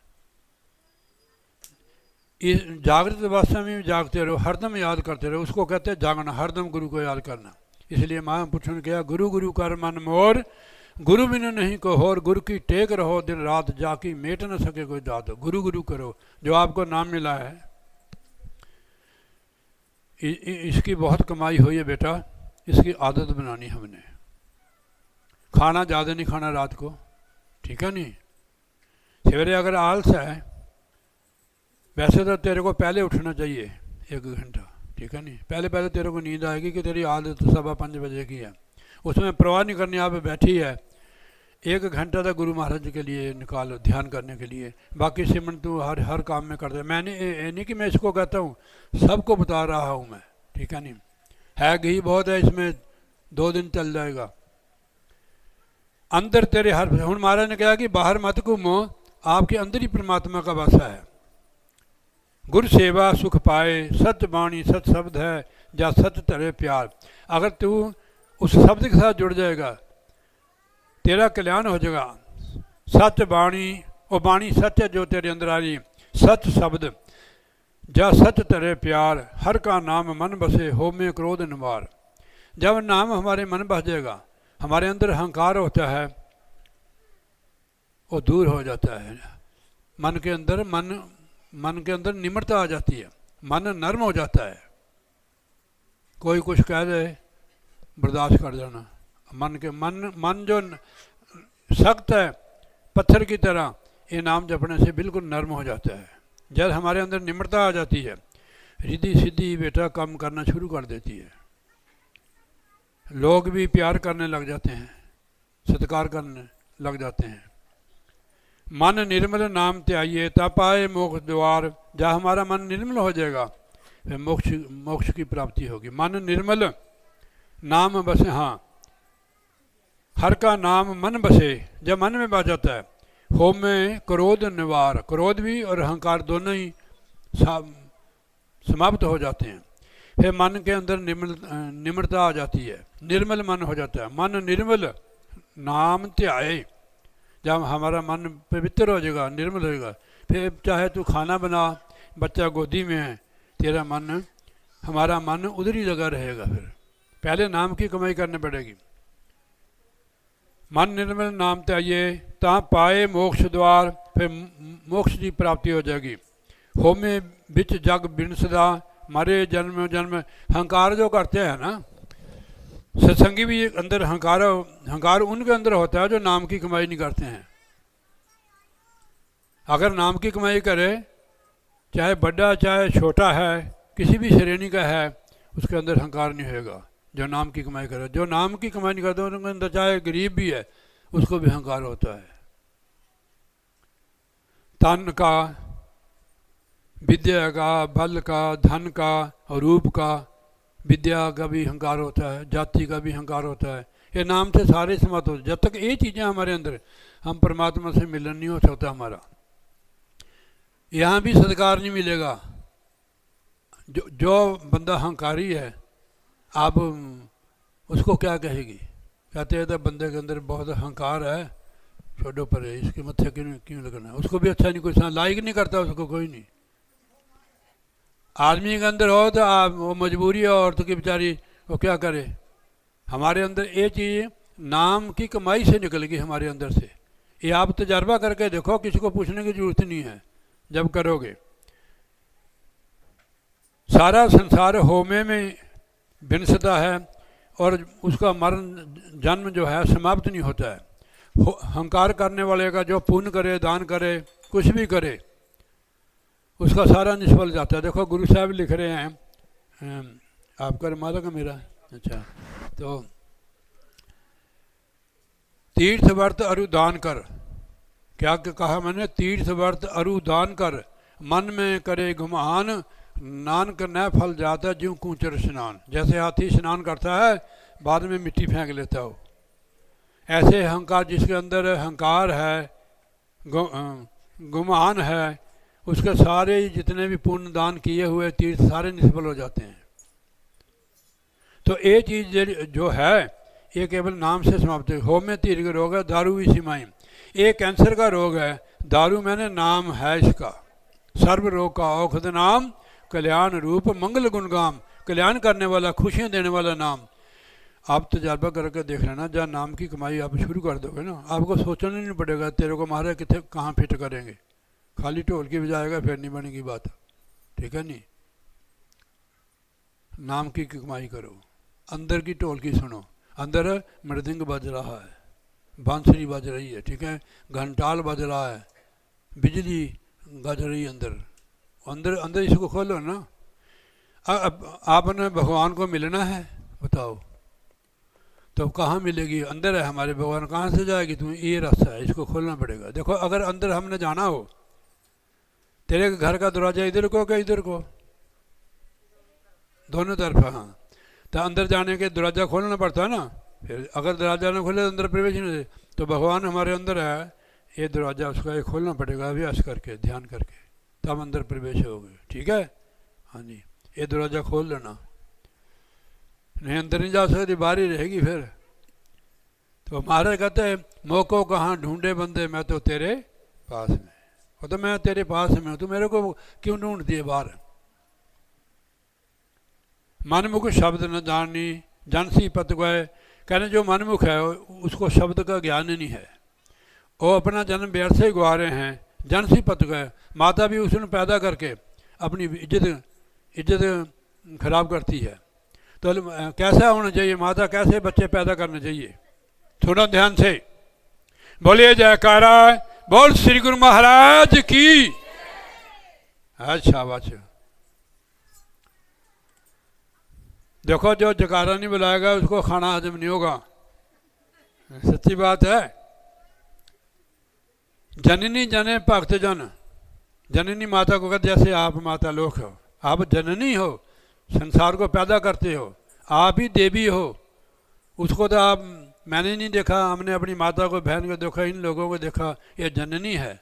इस जागृत अवस्था में भी जागते रहो, हरदम याद करते रहो, उसको कहते हैं जागना, हरदम गुरु को याद करना। इसलिए महापुरुषों ने कहा गुरु गुरु कर मन मोर, गुरु बिनु नहीं को होर, गुरु की टेक रहो दिन रात, जाकी मेट न सके कोई दात। गुरु गुरु करो, जो आपको नाम मिला है इसकी बहुत कमाई हुई है बेटा, इसकी आदत बनानी हमने। खाना ज़्यादा नहीं खाना रात को, ठीक है नहीं। सवेरे अगर आलस है, वैसे तो तेरे को पहले उठना चाहिए 1 घंटा, ठीक है नहीं। पहले पहले तेरे को नींद आएगी कि तेरी आदत 4:15 बजे की है, उसमें परवाह नहीं करनी, आप बैठी है। 1 घंटा तो गुरु महाराज के लिए निकालो ध्यान करने के लिए, बाकी सिमरन तू हर काम में कर दे। मैंने ये नहीं कि मैं इसको कहता हूँ, सबको बता रहा हूँ मैं, ठीक है नहीं। है घी बहुत है इसमें, 2 दिन चल जाएगा। अंदर तेरे हर, हूँ महाराज ने कहा कि बाहर मत घूमो, आपके अंदर ही परमात्मा का वासा है। गुर सेवा सुख पाए, सच बाणी सच शब्द है, जा सच तेरे प्यार। अगर तू उस शब्द के साथ जुड़ जाएगा, तेरा कल्याण हो जाएगा। सच बाणी, वो बाणी सच है जो तेरे अंदर आ रही, सच शब्द, जा सच तेरे प्यार, हर का नाम मन बसे, हो में क्रोध निवार। जब नाम हमारे मन बस जाएगा, हमारे अंदर अहंकार होता है वो दूर हो जाता है। मन के अंदर निम्रता आ जाती है, मन नर्म हो जाता है। कोई कुछ कह दे बर्दाश्त कर देना। मन जो सख्त है पत्थर की तरह, ये नाम जपने से बिल्कुल नर्म हो जाता है। जब हमारे अंदर निम्रता आ जाती है, रिद्धि सिद्धि बेटा काम करना शुरू कर देती है। लोग भी प्यार करने लग जाते हैं, सत्कार करने लग जाते हैं। मन निर्मल नाम त्याइए, तब आए मोक्ष द्वार। जहाँ हमारा मन निर्मल हो जाएगा, फिर मोक्ष की प्राप्ति होगी। मन निर्मल नाम बसे, हाँ, हर का नाम मन बसे, जब मन में बस जाता है। हो में क्रोध निवार, क्रोध भी और अहंकार दोनों ही समाप्त हो जाते हैं। फिर मन के अंदर निम्रता आ जाती है, निर्मल मन हो जाता है। मन निर्मल नाम त्याए, जब हमारा मन पवित्र हो जाएगा, निर्मल हो जाएगा, फिर चाहे तू खाना बना, बच्चा गोदी में है, तेरा मन, हमारा मन उधर ही लगा रहेगा। फिर पहले नाम की कमाई करनी पड़ेगी। मन निर्मल नाम त्याइए, ता पाए मोक्ष द्वार, फिर मोक्ष की प्राप्ति हो जाएगी। हो में बिच जग बिन सदा, मरे जन्म जन्म। अहंकार जो करते हैं ना, सत्संगी भी अंदर अहंकार उनके अंदर होता है जो नाम की कमाई नहीं करते हैं। अगर नाम की कमाई करे, चाहे बड़ा चाहे छोटा है, किसी भी श्रेणी का है, उसके अंदर अहंकार नहीं होगा। जो नाम की कमाई करे, जो नाम की कमाई नहीं करता उनके अंदर चाहे गरीब भी है, उसको भी अहंकार होता है। तन का, विद्या का, बल का, धन का, रूप का, विद्या का भी अहंकार होता है, जाति का भी अहंकार होता है। ये नाम से सारे समाप्त होते। जब तक ये चीज़ें हमारे अंदर, हम परमात्मा से मिलन नहीं हो सकता हमारा। यहाँ भी सत्कार नहीं मिलेगा। जो बंदा अहंकारी है, आप उसको क्या कहेगी? कहते हैं तो बंदे के अंदर बहुत अहंकार है, छोड़ो पर है, इसके मत्थे क्यों लगना है। उसको भी अच्छा नहीं, कोई लाइक नहीं करता उसको, कोई नहीं। आदमी के अंदर हो तो आप, वो मजबूरी है औरत की बेचारी, वो क्या करे। हमारे अंदर ये चीज़ नाम की कमाई से निकलेगी हमारे अंदर से। ये आप तजर्बा करके देखो, किसी को पूछने की जरूरत नहीं है। जब करोगे, सारा संसार होमे में बिनसता है और उसका मरण जन्म जो है समाप्त नहीं होता है। अहंकार करने वाले का जो पुण्य करे, दान करे, कुछ भी करे, उसका सारा निष्फल जाता है। देखो गुरु साहब लिख रहे हैं, आपका मालूम है मेरा, अच्छा, तो तीर्थ व्रत अरुदान कर। क्या कहा मैंने? तीर्थ व्रत अरुदान कर, मन में करे गुमान, नानक न फल जाता ज्यों कूचर स्नान। जैसे हाथी स्नान करता है, बाद में मिट्टी फेंक लेता हो, ऐसे अहंकार, जिसके अंदर अहंकार है, गुमान है, उसके सारे जितने भी पुण्य दान किए हुए तीर्थ सारे निष्फल हो जाते हैं। तो ये चीज़ जो है, ये केवल नाम से समाप्त है। हो में तीर का रोग है, दारू भी सीमाई। ये कैंसर का रोग है, दारू मैंने नाम है इसका। सर्व रोग का औषध नाम, कल्याण रूप मंगल गुणगाम। कल्याण करने वाला, खुशियाँ देने वाला नाम। आप तजर्बा करके देख लेना, जहाँ नाम की कमाई आप शुरू कर दोगे ना, आपको सोचना नहीं पड़ेगा तेरे को महाराज कितने कहाँ फिट करेंगे। खाली ढोल की बजाएगा, फिर नहीं बनेगी बात, ठीक है नहीं। नाम की कमाई करो, अंदर की ढोल की सुनो, अंदर मृदंग बज रहा है, बांसुरी बज रही है, ठीक है, घंटाल बज रहा है, बिजली गज रही है अंदर, अंदर अंदर इसको खोलो ना। अब आपने भगवान को मिलना है, बताओ, तो कहाँ मिलेगी? अंदर है हमारे भगवान, कहाँ से जाएगी? तुम्हें ये रास्ता है, इसको खोलना पड़ेगा। देखो अगर अंदर हमने जाना हो, तेरे घर का दरवाजा इधर को क्या इधर को? दोनों तरफ, हाँ, तो अंदर जाने के दरवाजा खोलना पड़ता है ना। फिर अगर दरवाजा ना खोले तो अंदर प्रवेश नहीं दे। तो भगवान हमारे अंदर है, ये दरवाजा उसका ये खोलना पड़ेगा, अभ्यास करके, ध्यान करके, तब अंदर प्रवेश होगे, ठीक है। हाँ जी, ये दरवाजा खोल लेना, नहीं अंदर नहीं जा सकती, बाहर ही रहेगी फिर। तो महाराज कहते हैं मौको कहाँ ढूंढे बंदे, मैं तो तेरे पास में। वो तो मैं तेरे पास में हूँ, तू मेरे को क्यों ढूंढती है बाहर? मनमुख शब्द न जानी जनसी पत गए, कहने जो मनमुख है उसको शब्द का ज्ञान नहीं है, वो अपना जन्म व्यर्थ से गवा रहे हैं। जनसी पत गए, माता भी उसने पैदा करके अपनी इज्जत खराब करती है। तो कैसा होना चाहिए? माता कैसे बच्चे पैदा करने चाहिए? थोड़ा ध्यान से बोलिए जयकारा बोल श्री गुरु महाराज की। अच्छा बात, देखो जो जयकारा नहीं बुलाएगा उसको खाना हजम नहीं होगा, सच्ची बात है। जननी जने भक्त जन, जननी माता को कहते जैसे आप माता लोक हो, आप जननी हो, संसार को पैदा करते हो, आप ही देवी हो। उसको तो आप, मैंने नहीं देखा, हमने अपनी माता को, बहन को देखा, इन लोगों को देखा, ये जननी है,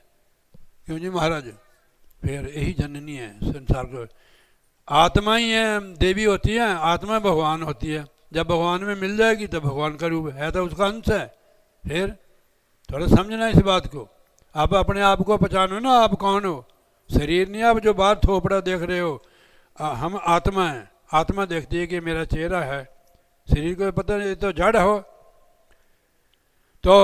क्यों जी महाराज? फिर यही जननी है संसार को। आत्मा ही है देवी होती है, आत्मा भगवान होती है। जब भगवान में मिल जाएगी तो भगवान का रूप है, तो उसका अंश है। फिर थोड़ा समझना इस बात को, आप अपने आप को पहचानो ना, आप कौन हो? शरीर नहीं आप जो बाहर थोपड़ा देख रहे हो, हम आत्मा हैं। आत्मा देखती है कि मेरा चेहरा है, शरीर को पता नहीं, तो जड़ हो। तो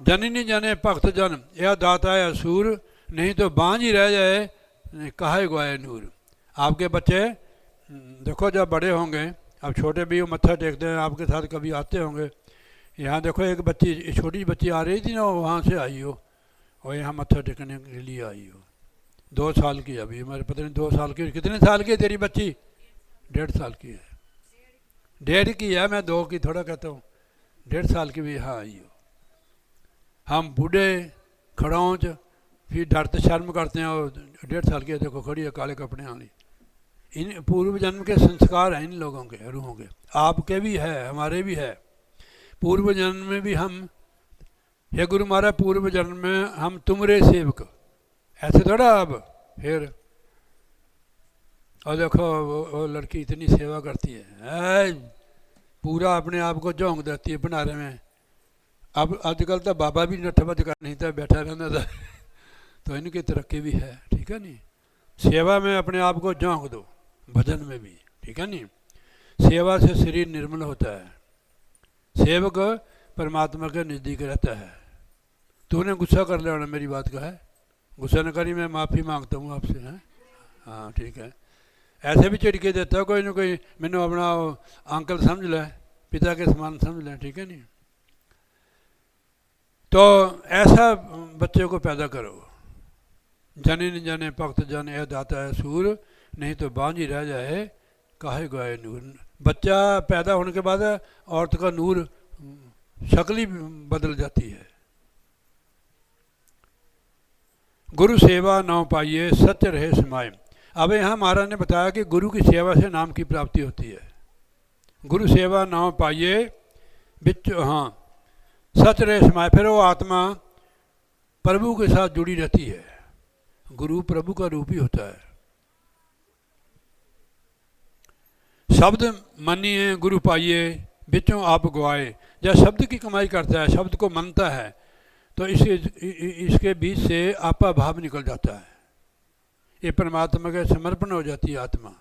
जननी जने भक्त जन, यह दाता है असूर, नहीं तो बांझ ही रह जाए, कहे गवाए नूर। आपके बच्चे देखो जब बड़े होंगे, अब छोटे भी वो मत्था टेकते हैं, आपके साथ कभी आते होंगे। यहाँ देखो एक बच्ची, छोटी बच्ची आ रही थी ना, वहाँ से आई हो और यहाँ मत्था टेकने के लिए आई हो। 2 साल की, अभी हमारे पता नहीं 2 साल की, कितने साल की है तेरी बच्ची? 1.5 साल की है। 1.5 की है, मैं 2 की थोड़ा कहता हूँ। 1.5 साल की भी यहाँ आई हो। हम बूढ़े खड़ौच फिर डरते शर्म करते हैं, और 1.5 साल की देखो खड़ी है काले कपड़े वाली। इन पूर्व जन्म के संस्कार हैं इन लोगों के, रूहों के, आपके भी है, हमारे भी है। पूर्व जन्म में भी हम, हे गुरु महाराज पूर्व जन्म में हम तुमरे सेवक, ऐसे थोड़ा अब। फिर और देखो वो लड़की इतनी सेवा करती है, पूरा अपने आप को झोंक देती है भंडारे में। अब आजकल तो बाबा भी नठ बज कर नहीं था, बैठा रहना था। तो इनकी तरक्की भी है, ठीक है नहीं? सेवा में अपने आप को झोंक दो, भजन में भी, ठीक है नहीं? सेवा से शरीर निर्मल होता है, सेवक परमात्मा के नज़दीक रहता है। तूने गुस्सा कर लिया मेरी बात का है, गुस्सा न करी, मैं माफ़ी मांगता हूँ आपसे, हैं? हाँ ठीक है। ऐसे भी चिड़के देता है कोई ना कोई, मैंने अपना अंकल समझ ले, पिता के समान समझ लें, ठीक है नहीं? तो ऐसा बच्चे को पैदा करो। जने न जाने भक्त जन, यह दाता है सूर, नहीं तो बांझ ही रह जाए, काहे गवाए नूर। बच्चा पैदा होने के बाद औरत का नूर, शक्ल ही बदल जाती है। गुरु सेवा नाम पाइए, सत्य रहे समाये। अब यहाँ महाराज ने बताया कि गुरु की सेवा से नाम की प्राप्ति होती है। गुरु सेवा नाम पाइए बिच, हाँ, सच रहे समाये। फिर वो आत्मा प्रभु के साथ जुड़ी रहती है। गुरु प्रभु का रूप ही होता है। शब्द मानिए गुरु पाइए, बिचों आप गवाए। जब शब्द की कमाई करता है, शब्द को मानता है, तो इसके बीच से आपा भाव निकल जाता है, ये परमात्मा के समर्पण हो जाती है आत्मा।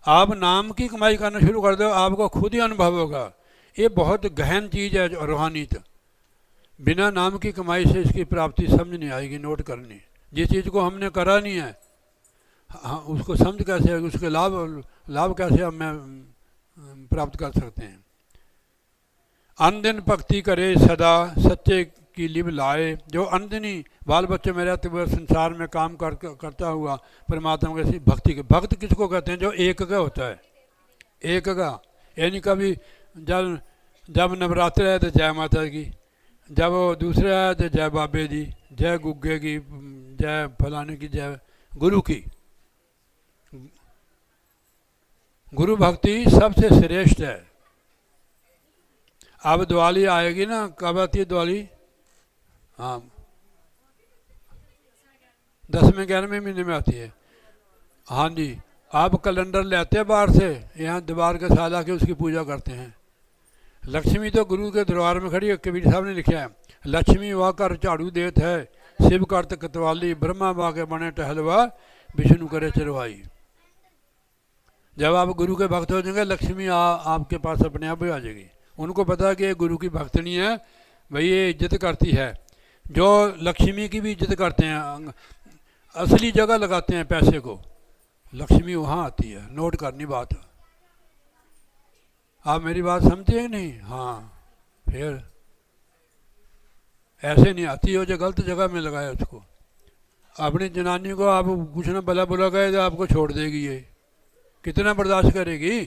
आप नाम की कमाई करना शुरू कर दो, आपको खुद ही अनुभव होगा। ये बहुत गहन चीज़ है रूहानियत। बिना नाम की कमाई से इसकी प्राप्ति समझ नहीं आएगी, नोट करनी। जिस चीज़ को हमने करा नहीं है, हाँ, उसको समझ कैसे, उसके लाभ कैसे हम प्राप्त कर सकते हैं। अनदिन भक्ति करे सदा सच्चे की लिव लाए। जो अनदिनी बाल बच्चे में रहते हुए संसार में काम करता हुआ परमात्मा के भक्ति के, भक्त किसको कहते हैं? जो एक का होता है, एक का। यानी कभी जब नवरात्र है तो जय माता की, जब वो दूसरा है तो जय बाबे जी, जय गुग्गे की, जय फलाने की, जय गुरु की। गुरु भक्ति सबसे श्रेष्ठ है। अब दिवाली आएगी ना, कब आती है दिवाली? हाँ, 10वें 11वें महीने में आती है। हाँ जी, आप कैलेंडर लेते हैं बाहर से, यहाँ दीवार के साथ आके उसकी पूजा करते हैं। लक्ष्मी तो गुरु के दरबार में खड़ी है। कबीर साहब ने लिखा है, लक्ष्मी वाह कर झाड़ू देत है, शिव करत कतवाली, ब्रह्मा वाह के बने टहलवा, विष्णु करे चरवाई। जब आप गुरु के भक्त हो जाएंगे, लक्ष्मी आपके पास अपने आप ही आ जाएगी। उनको पता है कि ये गुरु की भक्तनी है, भाई ये इज्जत करती है। जो लक्ष्मी की भी इज्जत करते हैं, असली जगह लगाते हैं पैसे को, लक्ष्मी वहाँ आती है। नोट करनी बात। आप मेरी बात समझते हैं नहीं? हाँ, फिर ऐसे नहीं आती हो, जो गलत जगह में लगाया उसको। अपनी जनानी को आप कुछ ना भला बुला गए तो आपको छोड़ देगी। ये कितना बर्दाश्त करेगी?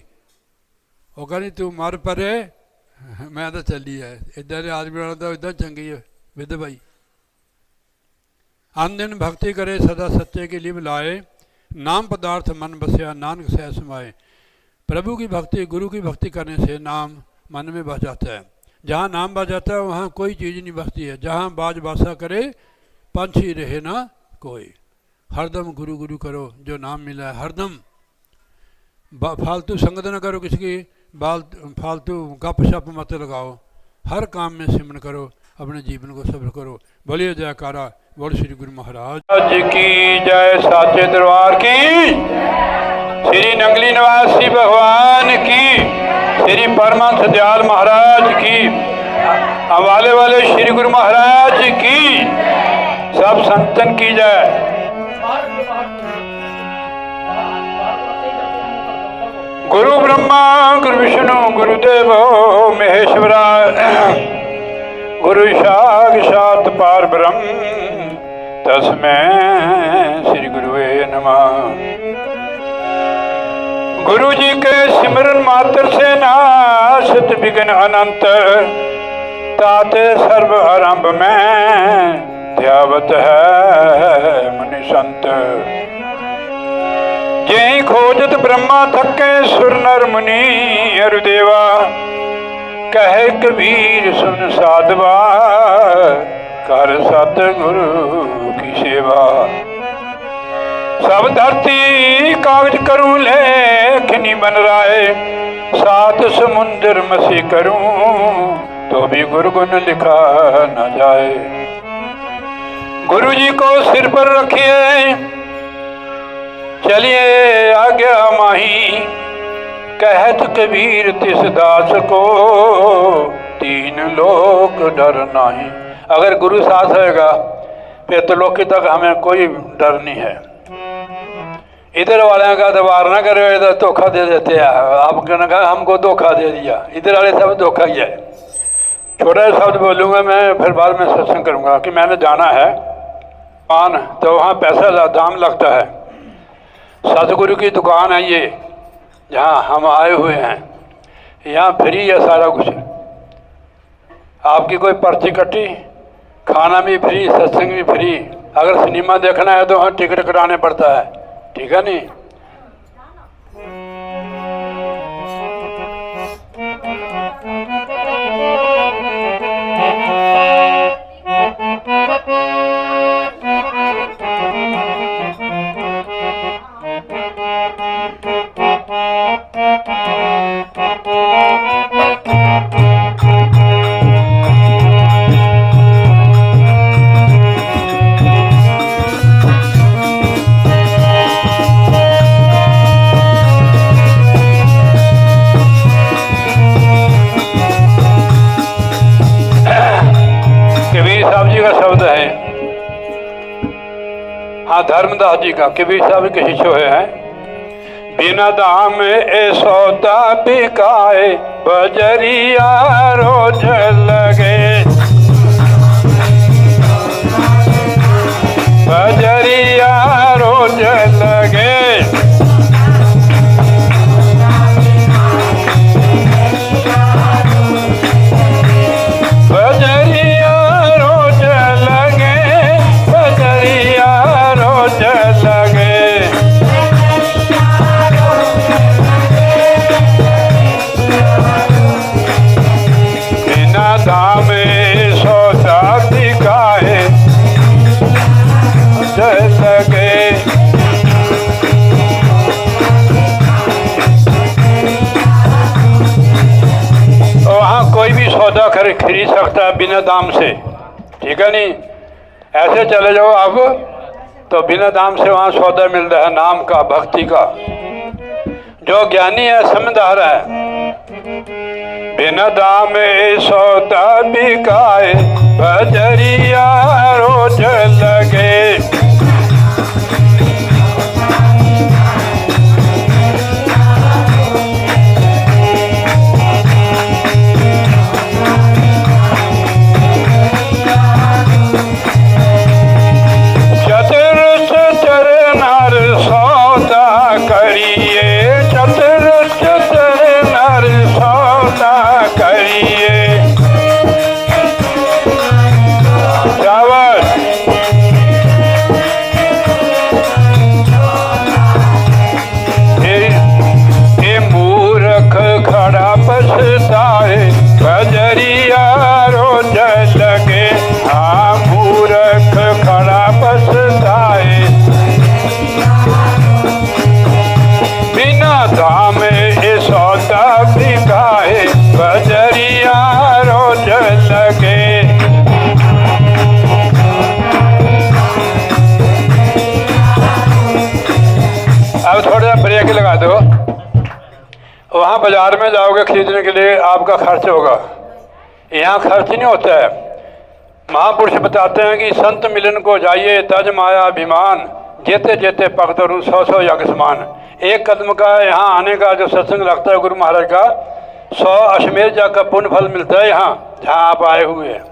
वो कह रही तू मर परे, मैं तो चली है। इधर आदमी वाला तो इधर चंगी है विद भाई। अनदिन भक्ति करे सदा सच्चे की लिव लाए, नाम पदार्थ मन बसया नानक सह समाए। प्रभु की भक्ति, गुरु की भक्ति करने से नाम मन में बस जाता है। जहाँ नाम बस जाता है वहाँ कोई चीज़ नहीं बसती है। जहाँ बाज बासा करे पंछी रहे ना कोई। हरदम गुरु गुरु करो, जो नाम मिला है हरदम। फालतू संगत न करो किसकी, फालतू गप शप मत लगाओ। हर काम में सिमरन करो, अपने जीवन को सफल करो। बोलिए जयकारा बोल श्री गुरु महाराज की जय, साचे दरबार की, श्री नंगली निवासी भगवान की, श्री परमहंस दयाल महाराज की, हवाले वाले श्री गुरु महाराज की, सब संतन की जय। गुरु ब्रह्मा गुरु विष्णु गुरुदेव महेश्वरा, गुरु साक्षात् पार ब्रह्म तस्मै श्री गुरुवे नमः। गुरु जी के सिमरन मात्र से नाशत विघ्न अनंत, ताते सर्व आरंभ में ध्यावत है मुनि संत। जय खोजत ब्रह्मा थके सुर नर मुनि अरुदेवा, कहे कबीर सुन साधवा, कर सतगुरु की सेवा। सब धरती कागज करूं लेखनी बन राय, सात समुंदर मसी करूं तो भी गुरु गुण लिखा न जाए। गुरु जी को सिर पर रखिए चलिए आज्ञा माही, कहत कबीर तिस दास को तीन लोक डर नाही। अगर गुरु साथ रहेगा फिर तो लोक तक हमें कोई डर नहीं है। इधर वाले का दबार ना करे, इधर धोखा दे देते हैं। आप हमको धोखा दे दिया, इधर वाले सब धोखा ही है। छोटा शब्द बोलूँगा मैं, फिर बाद में सत्संग करूँगा कि मैंने जाना है दुकान, तो वहाँ पैसा दाम लगता है। सतगुरु की दुकान है ये, जहाँ हम आए हुए हैं। यहाँ फ्री है सारा कुछ। आपकी कोई पर्ची कटी, खाना भी फ्री, सत्संग भी फ्री। अगर सिनेमा देखना है तो वहाँ टिकट कटाने पड़ता है, ठीक है नहीं? धर्मदास जी का, कबीर साहब के शिष्य हैं। बिना दाम ए सौदा बिकाए, बजरिया रोज लगे, बजरिया रोज लगे, बजरिया रोज लगे, बजरिया रोज लगे। बिना दामे सौदा बिकाए लगे, वहाँ कोई भी सौदा खरीद सकता है बिना दाम से, ठीक है नहीं। ऐसे चले जाओ अब तो बिना दाम से वहाँ सौदा मिल रहा है, नाम का, भक्ति का। जो ज्ञानी है समझदार है, बिना दाम सौदा बिकाए, बजरिया रोज लगे। चतुर चतुर नर सौदा करिए, चतुर चतुर नर सौदा करिए। शाबाश। ये मूर्ख खड़ा पछताए, बजरिया रोज लगे। हाँ मूर्ख खड़ा पछताए, बिना दाम ये सौदा बिकाए, बजरिया रोज लगे। अब थोड़ा ब्रेक लगा दो। वहाँ बाजार में जाओगे खरीदने के लिए, आपका खर्च होगा, यहाँ खर्च नहीं होता है। महापुरुष बताते हैं कि संत मिलन को जाइए, तज माया अभिमान, जेते जेते पग तरू 100 यज्ञ समान। एक कदम का यहाँ आने का जो सत्संग लगता है गुरु महाराज का, 100 अश्वमेध यज्ञ का पुण्य फल मिलता है यहाँ जहाँ आप आए हुए हैं।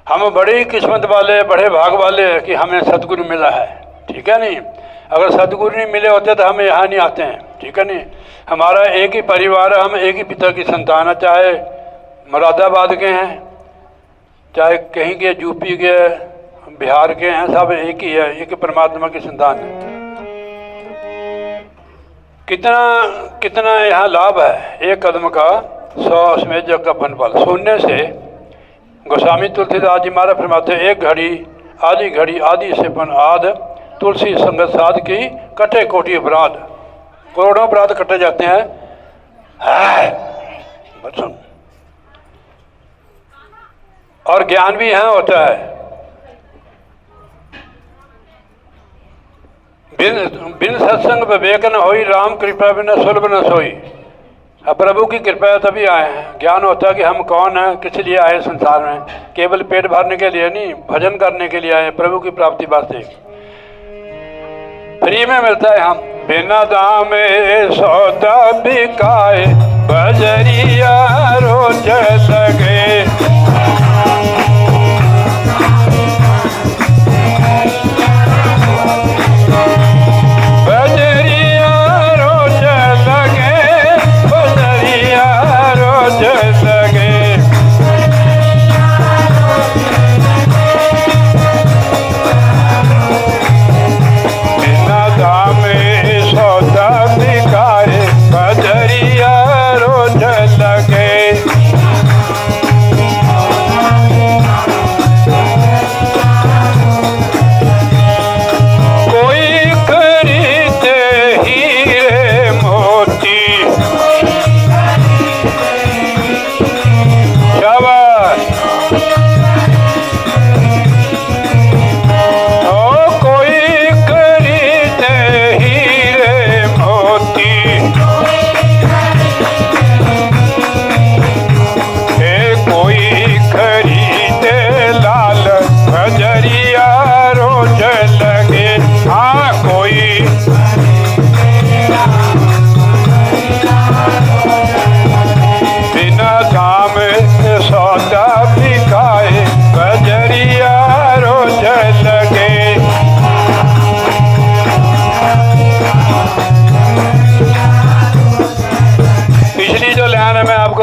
हम बड़ी किस्मत वाले, बड़े भाग वाले हैं कि हमें सतगुरु मिला है, ठीक है नहीं। अगर सतगुरु नहीं मिले होते तो हम यहाँ नहीं आते हैं, ठीक है नहीं। हमारा एक ही परिवार है, हम एक ही पिता की संतान है, चाहे मुरादाबाद के हैं, चाहे कहीं के यूपी के, बिहार के हैं, सब एक ही है, एक ही परमात्मा की संतान है। कितना कितना यहाँ लाभ है, एक कदम का 100 अश्वमेध यज्ञ का फल। सुनने से गोस्वामी तुलसीदास जी महाराज फरमाते, एक घड़ी आधी घड़ी आदि से पन आद, तुलसी संगत साध की कटे कोटि अपराध। करोड़ों अपराध कटे जाते हैं। और ज्ञान भी यहाँ होता है। बिन सत्संग विवेक न होई, राम कृपा बिना सुलभ न सोई। अब प्रभु की कृपा तभी आए हैं। ज्ञान होता है कि हम कौन हैं, किस लिए आए संसार में। केवल पेट भरने के लिए नहीं, भजन करने के लिए आए, प्रभु की प्राप्ति वास्ते। फ्री में मिलता है। हम बिना दाम सौदा बिकाए, बजरिया रोज लगे।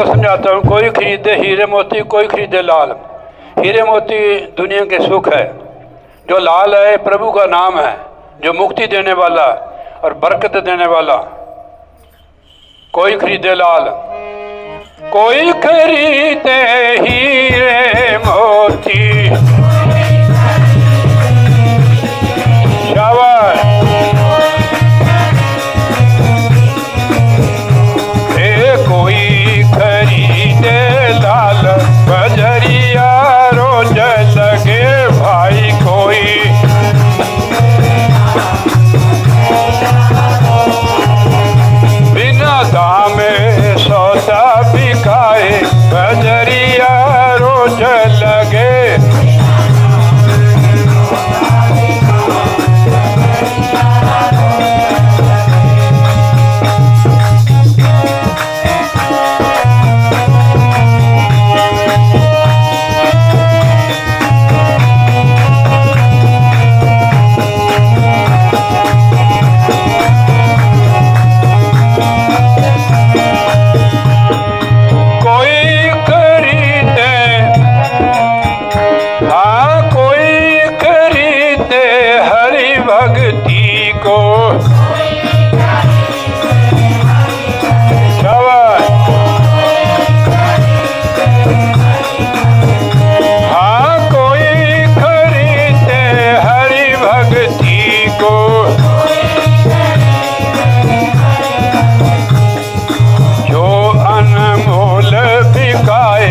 आपको समझाता हूँ। कोई खरीदे हीरे मोती, कोई खरीदे लाल। हीरे मोती दुनिया के सुख है, जो लाल है प्रभु का नाम है, जो मुक्ति देने वाला और बरकत देने वाला। कोई खरीदे लाल, कोई खरीदे हीरे मोती। शाबाश। कोई खरीदे लाल बजरिया रोज लगे भाई। कोई बिना दाम सौदा बिकाए बजरिया रोज लगे। भक्ति को हाँ, कोई खरीदे हरि भक्ति को। जो अनमोल बिकाए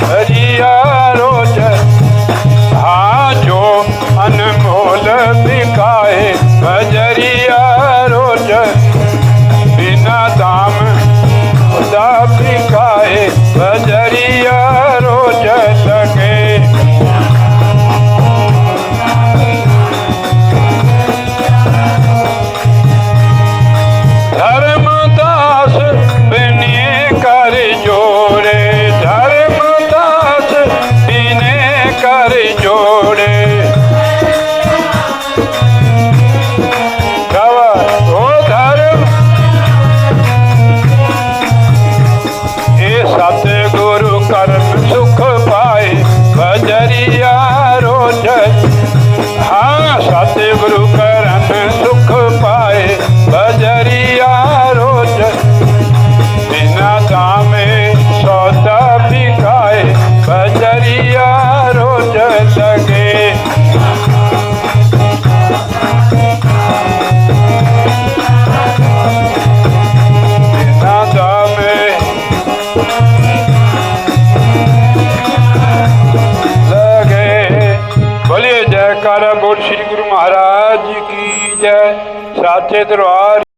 हरिया रोज। हाँ, जो अनमोल बिकाए बजरिया रोज। बिना दाम खुदा बिकाए बजरिया रोज लगे। धर्मदास बिने कर जोड़े, धर्मदास बिने कर जोड़े। सतगुरु करम सुख पाए बजरिया रोज। हाँ, सतगुरु करम सुख पाए बजरिया रोज। बिना दामे सौदा बिकाए बजरिया रोज लगे। बिना दामे बोलिए जयकारा बोल श्री गुरु महाराज की जय। साचे दरबार।